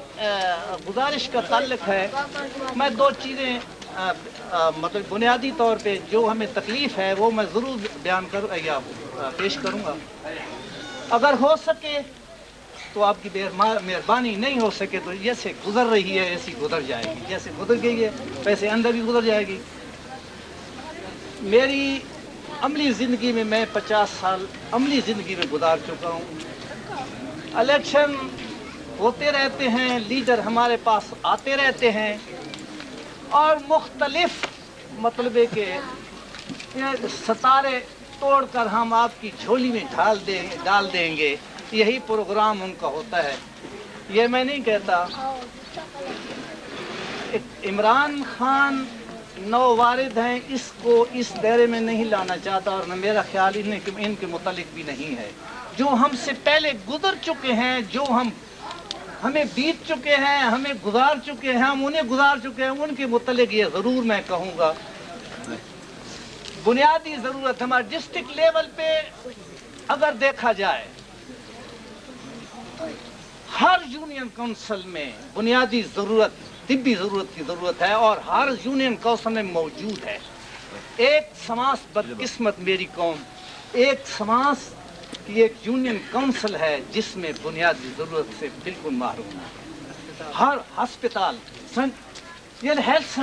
Speaker 6: گزارش کا تعلق ہے، میں دو چیزیں مطلب بنیادی طور پہ جو ہمیں تکلیف ہے وہ میں ضرور بیان کروں یا پیش کروں گا۔ اگر ہو سکے تو آپ کی مہربانی، نہیں ہو سکے تو جیسے گزر رہی ہے ایسی گزر جائے گی، جیسے گزر گئی ہے ویسے اندر بھی گزر جائے گی۔ میری عملی زندگی میں 50 سال عملی زندگی میں گزار چکا ہوں۔ الیکشن ہوتے رہتے ہیں، لیڈر ہمارے پاس آتے رہتے ہیں، اور مختلف مطلب ہے کہ ستارے توڑ کر ہم آپ کی جھولی میں ڈال دیں گے، یہی پروگرام ان کا ہوتا ہے۔ یہ میں نہیں کہتا، عمران خان نووارد ہیں، اس کو اس دائرے میں نہیں لانا چاہتا، اور میرا خیال ان کے متعلق بھی نہیں ہے۔ جو ہم سے پہلے گزر چکے ہیں، جو ہمیں بیت چکے ہیں، ہمیں گزار چکے ہیں، ہم انہیں گزار چکے ہیں، ان کے متعلق یہ ضرور میں کہوں گا۔ بنیادی ضرورت ہمارے ڈسٹرکٹ لیول پہ اگر دیکھا جائے، ہر یونین کونسل میں بنیادی ضرورت، طبی ضرورت کی ضرورت ہے، اور ہر یونین کونسل میں موجود ہے۔ ایک سماس بدقسمت میری قوم، ایک سماس کی ایک یونین کونسل ہے جس میں بنیادی ضرورت سے بالکل محروم ہے۔ ہر ہسپتال، یہ ہیلتھ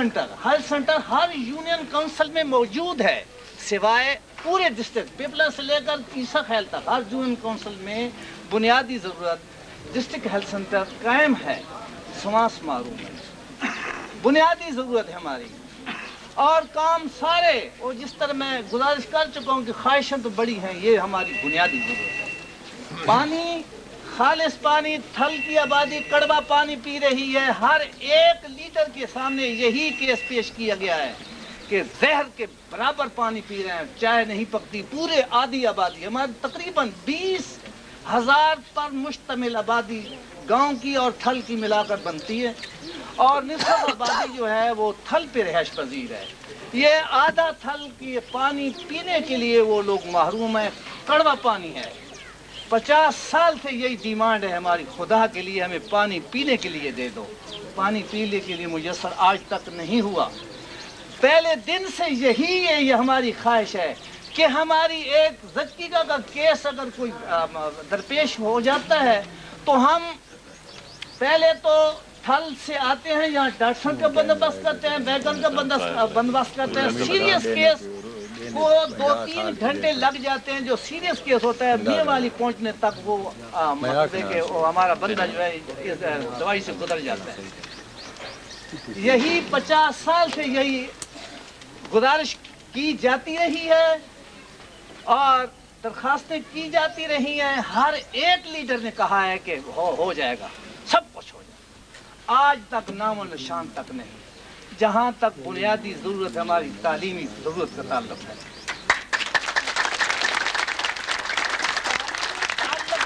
Speaker 6: سینٹر ہر یونین کونسل میں موجود ہے، سوائے پورے ڈسٹرکٹ پیپلا سے لے کر عیسیٰ خیل تک ہر یونین کونسل میں بنیادی ضرورت ڈسٹرکٹ ہیلتھ سینٹر قائم ہے، سماس محروم ہے، بنیادی ضرورت ہے ہماری۔ اور کام سارے، اور جس طرح میں گزارش کر چکا ہوں کہ خواہشیں تو بڑی ہیں، یہ ہماری بنیادی ضرورت ہے۔ پانی، خالص پانی، تھل کی آبادی کڑوا پانی پی رہی ہے، ہر ایک لیڈر کے سامنے یہی کیس پیش کیا گیا ہے کہ زہر کے برابر پانی پی رہے ہیں، چائے نہیں پکتی، پورے آدھی آبادی ہماری تقریباً 20,000 پر مشتمل آبادی گاؤں کی اور تھل کی ملا کر بنتی ہے، اور نصف آبادی جو ہے وہ تھل پہ رہائش پذیر ہے. یہ آدھا تھل کی پانی پینے کے لیے وہ لوگ محروم ہیں، کڑوا پانی ہے. 50 سال سے یہی ڈیمانڈ ہے ہماری، خدا کے لیے ہمیں پانی پینے کے لیے دے دو. پانی پینے کے لیے میسر آج تک نہیں ہوا. پہلے دن سے یہ ہماری خواہش ہے کہ ہماری ایک زچگی کا کیس اگر کوئی درپیش ہو جاتا ہے تو ہم پہلے تو تھل سے آتے ہیں، یہاں ڈاکٹر کا بندوبست کرتے ہیں، بیگن کا بندوبست کرتے ہیں. سیریس کیس کو 2-3 گھنٹے لگ جاتے ہیں. جو سیریس کیس ہوتا ہے میاں والی پہنچنے تک وہ مطلب ہے کہ ہمارا بندہ جو ہے اس دوائی سے گزر جاتا ہے. یہی 50 سال سے یہی گزارش کی جاتی رہی ہے اور درخواستیں کی جاتی رہی ہیں. ہر ایک لیڈر نے کہا ہے کہ ہو جائے گا، سب کچھ ہو جائے گا. آج تک نام و نشان تک نہیں. جہاں تک بنیادی ضرورت ہماری تعلیمی ضرورت کا تعلق ہے،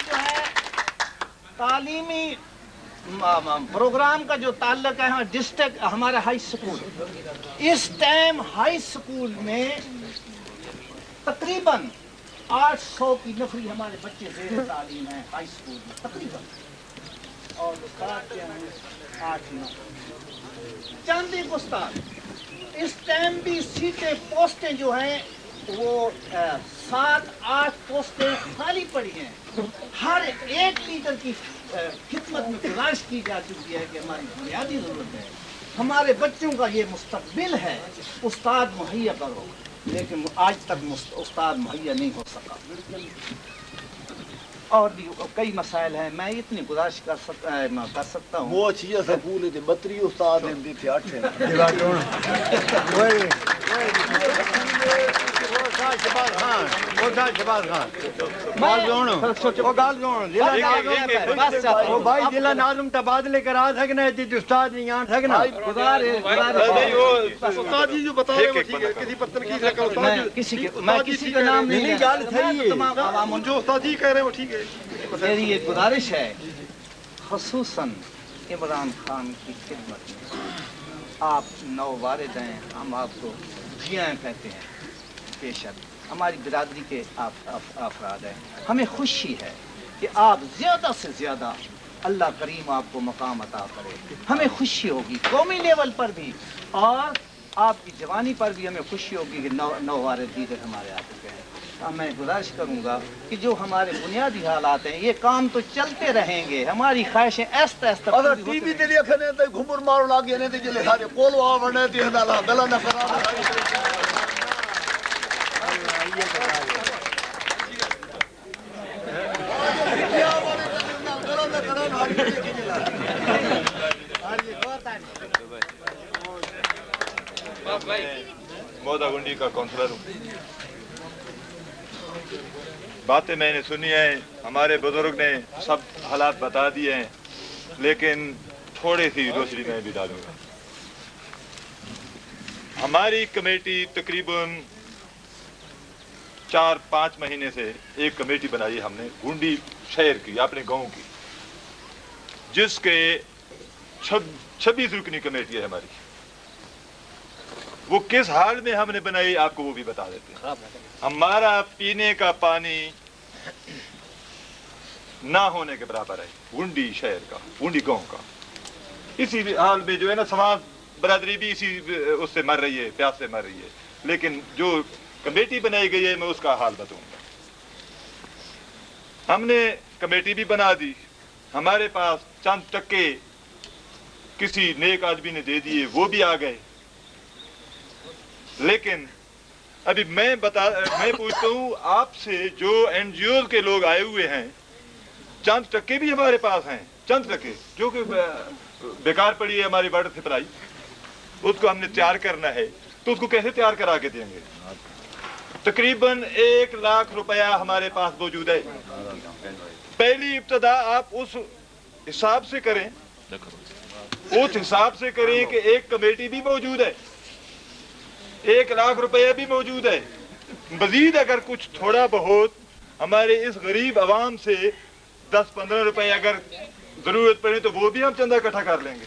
Speaker 6: جو ہے تعلیمی پروگرام کا جو تعلق ہے ڈسٹرکٹ ہمارا ہائی اسکول، اس ٹائم ہائی اسکول میں تقریباً 800 کی نفری ہمارے بچے زیر تعلیم ہیں ہائی اسکول میں تقریباً، اور استاد کیا ہیں 8-9 چاندی استاد. اس ٹائم بھی سیٹیں پوسٹیں جو ہیں وہ 7-8 پوسٹیں خالی پڑی ہیں. ہر ایک لیڈر کی خدمت میں گزارش کی جا چکی ہے کہ ہماری بنیادی ضرورت ہے، ہمارے بچوں کا یہ مستقبل ہے، استاد مہیا کرو. لیکن آج تک استاد مہیا نہیں ہو سکا. اور بھی کئی مسائل ہیں. میں اتنی گزارش کر سکتا ہوں.
Speaker 2: وہ اچھی سکول دے 32 استاد ہیں دی تھے 8 ہیں.
Speaker 7: بھائی ضلع ناظم تبادلے کرا سکنا ہے استاد نہیں آن سکنا.
Speaker 2: استاد جی جو بتا رہے ہیں وہ ٹھیک ہے، کسی پتن کی
Speaker 6: میں کسی کا نام نہیں
Speaker 7: گل صحیح ہے،
Speaker 2: جو استاد جی کہہ رہے ہیں وہ ٹھیک ہے.
Speaker 6: میری یہ گزارش ہے خصوصاً عمران خان کی خدمت میں. آپ نو وارد ہیں، ہم آپ کو جیاں کہتے ہیں. بے شک ہماری برادری کے افراد ہیں. ہمیں خوشی ہے کہ آپ زیادہ سے زیادہ اللہ کریم آپ کو مقام عطا کرے. ہمیں خوشی ہوگی قومی لیول پر بھی اور آپ کی جوانی پر بھی. ہمیں خوشی ہوگی کہ نو وارد دیگر ہمارے آ چکے ہیں. میں گزارش کروں گا کہ جو ہمارے بنیادی حالات ہیں یہ کام تو چلتے رہیں گے. ہماری خواہشیں ایسا
Speaker 2: اگر ٹی وی تے دیکھنے تے گھمر مارو لاگے نے تے جلے سارے کول وا وڑنے تے ہدالا گلا نہ کرا.
Speaker 8: مودا گنڈی کا کونسلر ہوں. باتیں میں نے سنی ہیں، ہمارے بزرگ نے سب حالات بتا دیے ہیں، لیکن تھوڑی سی روشنی میں بھی ڈالوں گا. ہماری کمیٹی تقریباً 4-5 مہینے سے ایک کمیٹی بنائی ہم نے گنڈی شہر کی، اپنے گاؤں کی، جس کے 26 رکنی کمیٹی ہے ہماری. وہ کس حال میں ہم نے بنائی آپ کو وہ بھی بتا دیتے ہیں. ہمارا پینے کا پانی نہ ہونے کے برابر ہے گنڈی شہر کا، گنڈی گاؤں کا. اسی حال میں جو ہے نا سماج برادری بھی اسی اس سے مر رہی ہے، پیاس سے مر رہی ہے. لیکن جو کمیٹی بنائی گئی ہے میں اس کا حال بتاؤں گا. ہم نے کمیٹی بھی بنا دی. ہمارے پاس چند ٹکے کسی نیک آدمی نے دے دیے، وہ بھی آ گئے. لیکن ابھی میں پوچھتا ہوں آپ سے، جو این جی اوز کے لوگ آئے ہوئے ہیں، چند ٹکے بھی ہمارے پاس ہیں، چند ٹکے جو کہ بیکار پڑی ہے ہماری واٹر سپلائی، اس کو ہم نے تیار کرنا ہے. تو اس کو کیسے تیار کرا کے دیں گے؟ تقریباً 1 لاکھ روپیہ ہمارے پاس موجود ہے. پہلی ابتدا آپ اس حساب سے کریں، اس حساب سے کریں کہ ایک کمیٹی بھی موجود ہے، 1 لاکھ روپیہ بھی موجود ہے. مزید اگر کچھ تھوڑا بہت ہمارے اس غریب عوام سے 10-15 روپے اگر ضرورت پڑے تو وہ بھی ہم چندہ اکٹھا کر لیں گے.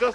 Speaker 8: 10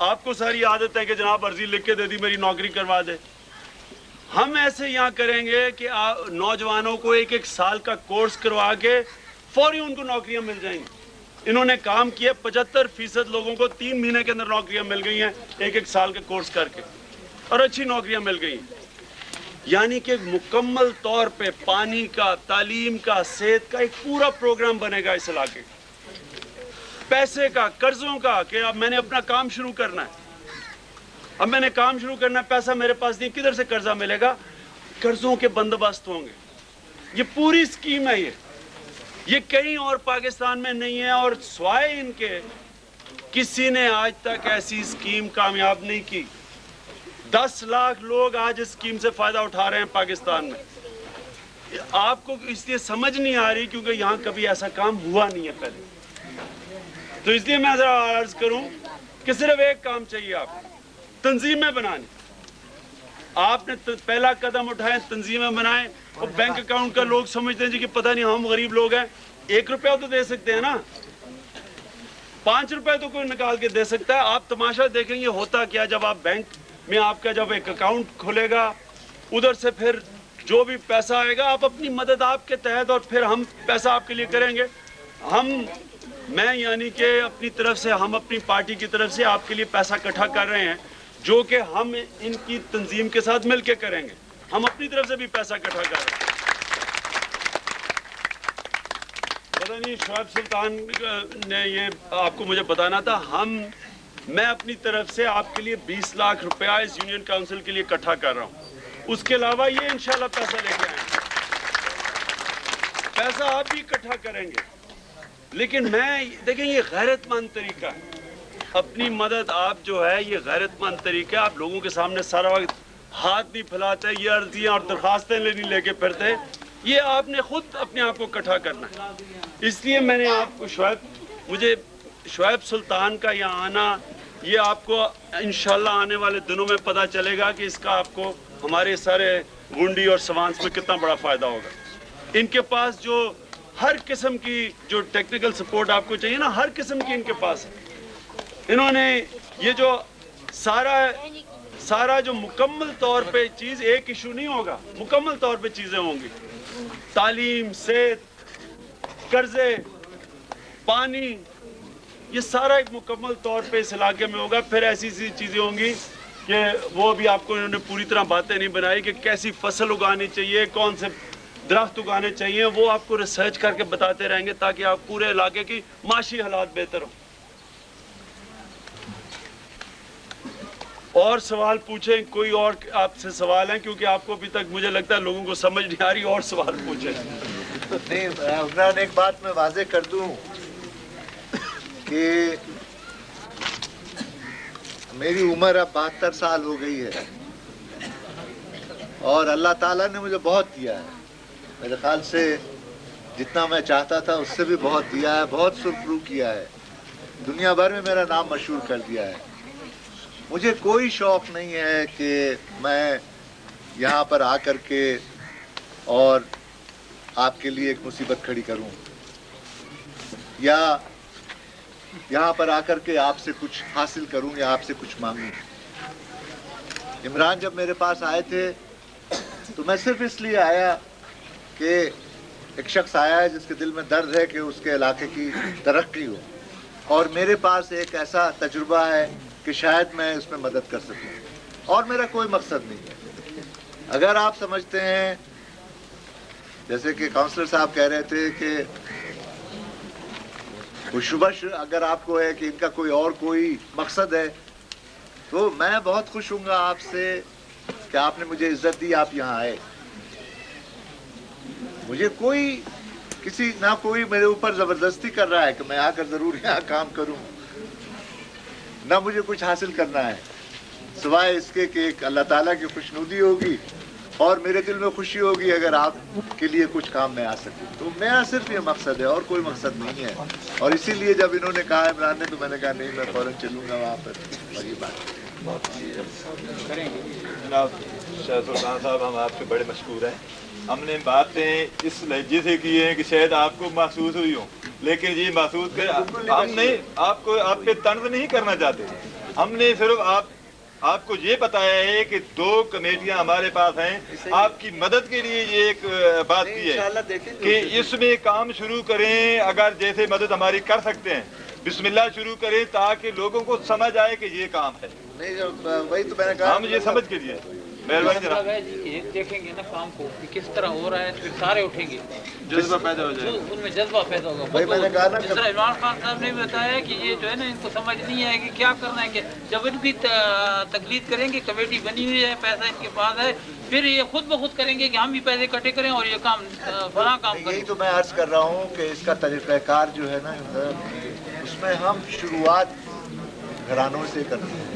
Speaker 1: آپ کو ساری عادت ہے کہ جناب عرضی لکھ کے دے دی میری نوکری کروا دے. ہم ایسے یہاں کریں گے کہ نوجوانوں کو 1 سال کا کورس کروا کے فوری ان کو نوکریاں مل جائیں گی. انہوں نے کام کیا 75% لوگوں کو 3 مہینے کے اندر نوکریاں مل گئی ہیں 1 سال کا کورس کر کے, اور اچھی نوکریاں مل گئی ہیں. یعنی کہ مکمل طور پہ پانی کا, تعلیم کا, صحت کا ایک پورا پروگرام بنے گا اس علاقے کا. پیسے کا, قرضوں کا, کہ اب میں نے اپنا کام شروع کرنا ہے, اب میں نے کام شروع کرنا ہے, پیسہ میرے پاس نہیں, کدھر سے قرضہ ملے گا؟ قرضوں کے بندوبست ہوں گے. یہ پوری اسکیم ہے, یہ کہیں اور پاکستان میں نہیں ہے, اور سوائے ان کے کسی نے آج تک ایسی اسکیم کامیاب نہیں کی. 10 لاکھ لوگ آج اس اسکیم سے فائدہ اٹھا رہے ہیں پاکستان میں. آپ کو اس لیے سمجھ نہیں آ رہی کیونکہ یہاں کبھی ایسا کام ہوا نہیں ہے پہلے. تو اس لیے میں ذرا عرض کروں کہ صرف ایک کام چاہیے آپ کو, تنظیمیں بنانی. آپ نے پہلا قدم اٹھائیں, تنظیمیں بنائیں. اور بینک اکاؤنٹ کا لوگ سمجھتے ہیں جی کہ پتہ نہیں ہم غریب لوگ ہیں, 1 روپیہ تو دے سکتے ہیں نا, 5 روپے تو کوئی نکال کے دے سکتا ہے. آپ تماشا دیکھیں گے ہوتا کیا جب آپ بینک میں آپ کا جب ایک اکاؤنٹ کھلے گا, ادھر سے پھر جو بھی پیسہ آئے گا آپ اپنی مدد آپ کے تحت, اور پھر ہم پیسہ آپ کے لیے کریں گے. میں یعنی کہ اپنی طرف سے, ہم اپنی پارٹی کی طرف سے آپ کے لیے پیسہ اکٹھا کر رہے ہیں, جو کہ ہم ان کی تنظیم کے ساتھ مل کے کریں گے. ہم اپنی طرف سے بھی پیسہ اکٹھا کر رہے ہیں. پتہ نہیں شعیب سلطان نے یہ آپ کو مجھے بتانا تھا. میں اپنی طرف سے آپ کے لیے 20 لاکھ روپیہ اس یونین کاؤنسل کے لیے اکٹھا کر رہا ہوں. اس کے علاوہ یہ انشاءاللہ پیسہ لے کے آئیں گے, پیسہ آپ بھی اکٹھا کریں گے. لیکن میں دیکھیں یہ غیرت مند طریقہ ہے, اپنی مدد آپ جو ہے یہ غیرت مند طریقہ ہے. آپ لوگوں کے سامنے سارا وقت ہاتھ نہیں پھیلاتے, یہ عرضیاں اور درخواستیں لے کے پھرتے. یہ آپ نے خود اپنے آپ کو اکٹھا کرنا ہے. اس لیے میں نے آپ کو مجھے شعیب سلطان کا یہاں آنا, یہ آپ کو انشاءاللہ آنے والے دنوں میں پتہ چلے گا کہ اس کا آپ کو ہمارے سارے گنڈی اور سوانس میں کتنا بڑا فائدہ ہوگا. ان کے پاس جو ہر قسم کی جو ٹیکنیکل سپورٹ آپ کو چاہیے نا, ہر قسم کی ان کے پاس ہے. انہوں نے یہ جو سارا جو مکمل طور پہ چیز, ایک ایشو نہیں ہوگا, مکمل طور پہ چیزیں ہوں گی. تعلیم, صحت, قرضے, پانی, یہ سارا ایک مکمل طور پہ اس علاقے میں ہوگا. پھر ایسی چیزیں ہوں گی کہ وہ بھی آپ کو انہوں نے پوری طرح باتیں نہیں بنائی کہ کیسی فصل اگانی چاہیے, کون سے درخت اگانے چاہیے, وہ آپ کو ریسرچ کر کے بتاتے رہیں گے تاکہ آپ پورے علاقے کی معاشی حالات بہتر ہوں. اور سوال پوچھیں, کوئی اور آپ سے سوال ہیں؟ کیونکہ آپ کو ابھی تک مجھے لگتا ہے لوگوں کو سمجھ نہیں آ رہی, اور سوال پوچھیں.
Speaker 2: نہیں, عمران ایک بات میں واضح کر دوں کہ میری عمر اب 72 سال ہو گئی ہے, اور اللہ تعالیٰ نے مجھے بہت دیا ہے. میرے خیال سے جتنا میں چاہتا تھا اس سے بھی بہت دیا ہے, بہت سرخرو کیا ہے, دنیا بھر میں میرا نام مشہور کر دیا ہے. مجھے کوئی شوق نہیں ہے کہ میں یہاں پر آ کر کے اور آپ کے لیے ایک مصیبت کھڑی کروں, یا یہاں پر آ کر کے آپ سے کچھ حاصل کروں یا آپ سے کچھ مانگوں. عمران جب میرے پاس آئے تھے تو میں صرف اس لیے آیا کہ ایک شخص آیا ہے جس کے دل میں درد ہے کہ اس کے علاقے کی ترقی ہو, اور میرے پاس ایک ایسا تجربہ ہے کہ شاید میں اس میں مدد کر سکوں, اور میرا کوئی مقصد نہیں ہے. اگر آپ سمجھتے ہیں جیسے کہ کاؤنسلر صاحب کہہ رہے تھے کہ کوئی شبہ اگر آپ کو ہے کہ ان کا کوئی مقصد ہے, تو میں بہت خوش ہوں گا آپ سے کہ آپ نے مجھے عزت دی, آپ یہاں آئے. مجھے نہ کوئی میرے اوپر زبردستی کر رہا ہے کہ میں آ کر ضرور یہاں کام کروں, نہ مجھے کچھ حاصل کرنا ہے سوائے اس کے کہ ایک اللہ تعالیٰ کی خوشنودی ہوگی اور میرے دل میں خوشی ہوگی اگر آپ کے لیے کچھ کام میں آ سکوں. تو میرا صرف یہ مقصد ہے اور کوئی مقصد نہیں ہے. اور اسی لیے جب انہوں نے کہا عمران نے, تو میں نے کہا نہیں, میں فوراً چلوں گا وہاں پر. اور یہ بات
Speaker 8: جناب شاہ سلطان صاحب, ہم آپ سے بڑے مشکور ہیں. ہم نے باتیں اس لہجے سے کی ہیں کہ شاید آپ کو محسوس ہوئی ہوں, لیکن یہ محسوس کر ہم نہیں آپ کو آپ پہ طنز نہیں کرنا چاہتے, ہم نے صرف آپ کو یہ بتایا ہے کہ 2 کمیٹیاں ہمارے پاس ہیں، آپ کی مدد کے لیے یہ ایک بات کی ہے کہ اس میں کام شروع کریں، اگر جیسے مدد ہماری کر سکتے ہیں بسم اللہ شروع کریں تاکہ لوگوں کو سمجھ آئے کہ یہ کام ہے.
Speaker 2: وہی تو میں نے کہا،
Speaker 8: ہم یہ سمجھ کے لیے مہربانی جناب.
Speaker 5: دیکھیں گے نا کام کو کہ کس طرح ہو رہا ہے، پھر سارے اٹھیں گے،
Speaker 8: جذبہ پیدا ہو جائے،
Speaker 5: ان میں جذبہ پیدا ہوگا.
Speaker 2: وہی میں نے کہا نا،
Speaker 5: جس طرح عمران خان صاحب نے بھی بتایا کہ یہ جو ہے نا ان کو سمجھ نہیں آئے کہ کیا کرنا ہے، کہ جب ان کی تقلید کریں گے، کمیٹی بنی ہوئی ہے، پیسہ ان کے پاس ہے، پھر یہ خود بخود کریں گے کہ ہم بھی پیسے اکٹھے کریں اور یہ کام فلاں کام کریں.
Speaker 2: یہی تو میں عرض کر رہا ہوں کہ اس کا طریقہ کار جو ہے نا اس میں ہم شروعات گھرانوں سے کرتے ہیں.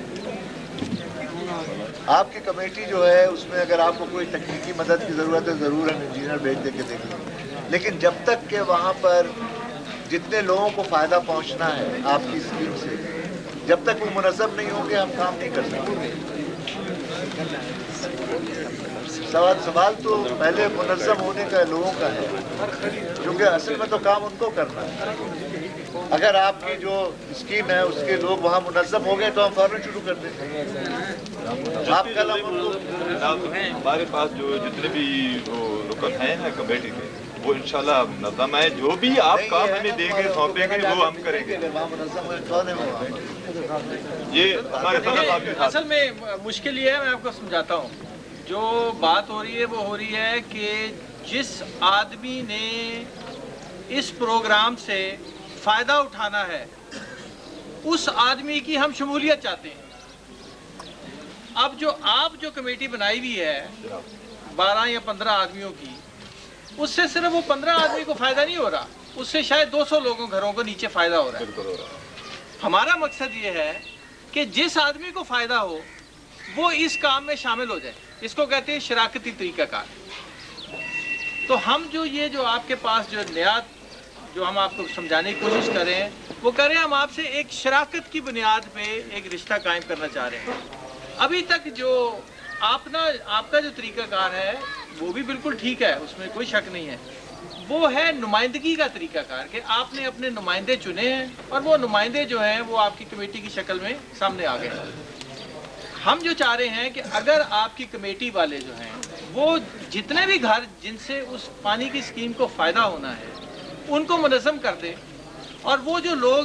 Speaker 2: آپ کی کمیٹی جو ہے اس میں اگر آپ کو کوئی تکنیکی مدد کی ضرورت ہے ضرور ہم انجینئر بھیج دے کے دیں گے، لیکن جب تک کہ وہاں پر جتنے لوگوں کو فائدہ پہنچنا ہے آپ کی اسکیم سے، جب تک وہ منظم نہیں ہوں گے ہم کام نہیں کر سکتے. سوال تو پہلے منظم ہونے کا لوگوں کا ہے، کیونکہ اصل میں تو کام ان کو کرنا ہے. اگر آپ کی جو اسکیم ہے اس کے لوگ وہاں منظم ہو گئے تو ہم فوراً شروع کر دیں گے. آپ کل ہم ان کو
Speaker 8: ہمارے پاس جو جتنے بھی وہ رکن ہیں نا کمیٹی کے، وہ انشاءاللہ منظم ہے. جو بھی آپ کام ہمیں دیں گے سونپیں گے وہ ہم کریں گے.
Speaker 2: وہاں منظم ہوئے کون ہے وہ؟
Speaker 8: یہ ہمارے ساتھ
Speaker 5: اصل میں مشکل یہ ہے، میں آپ کو سمجھاتا ہوں. جو بات ہو رہی ہے وہ ہو رہی ہے کہ جس آدمی نے اس پروگرام سے فائدہ اٹھانا ہے اس آدمی کی ہم شمولیت چاہتے ہیں. اب آپ جو کمیٹی بنائی ہوئی ہے 12 یا 15 آدمیوں کی، اس سے صرف وہ 15 آدمی کو فائدہ نہیں ہو رہا، اس سے شاید 200 لوگوں گھروں کو نیچے فائدہ ہو رہا ہے. ہمارا مقصد یہ ہے کہ جس آدمی کو فائدہ ہو وہ اس کام میں شامل ہو جائے. اس کو کہتے ہیں شراکتی طریقہ کار. تو ہم جو آپ کے پاس جو نیا جو ہم آپ کو سمجھانے کی کوشش کر رہے ہیں وہ کر رہے ہیں، ہم آپ سے ایک شراکت کی بنیاد پہ ایک رشتہ قائم کرنا چاہ رہے ہیں. ابھی تک جو آپ کا جو طریقہ کار ہے وہ بھی بالکل ٹھیک ہے، اس میں کوئی شک نہیں ہے. وہ ہے نمائندگی کا طریقہ کار کہ آپ نے اپنے نمائندے چنے ہیں اور وہ نمائندے جو ہیں وہ آپ کی کمیٹی کی شکل میں سامنے آ گئے ہیں. ہم جو چاہ رہے ہیں کہ اگر آپ کی کمیٹی والے جو ہیں وہ جتنے بھی گھر جن سے اس پانی کی اسکیم کو فائدہ ہونا ہے ان کو منظم کر دیں، اور وہ جو لوگ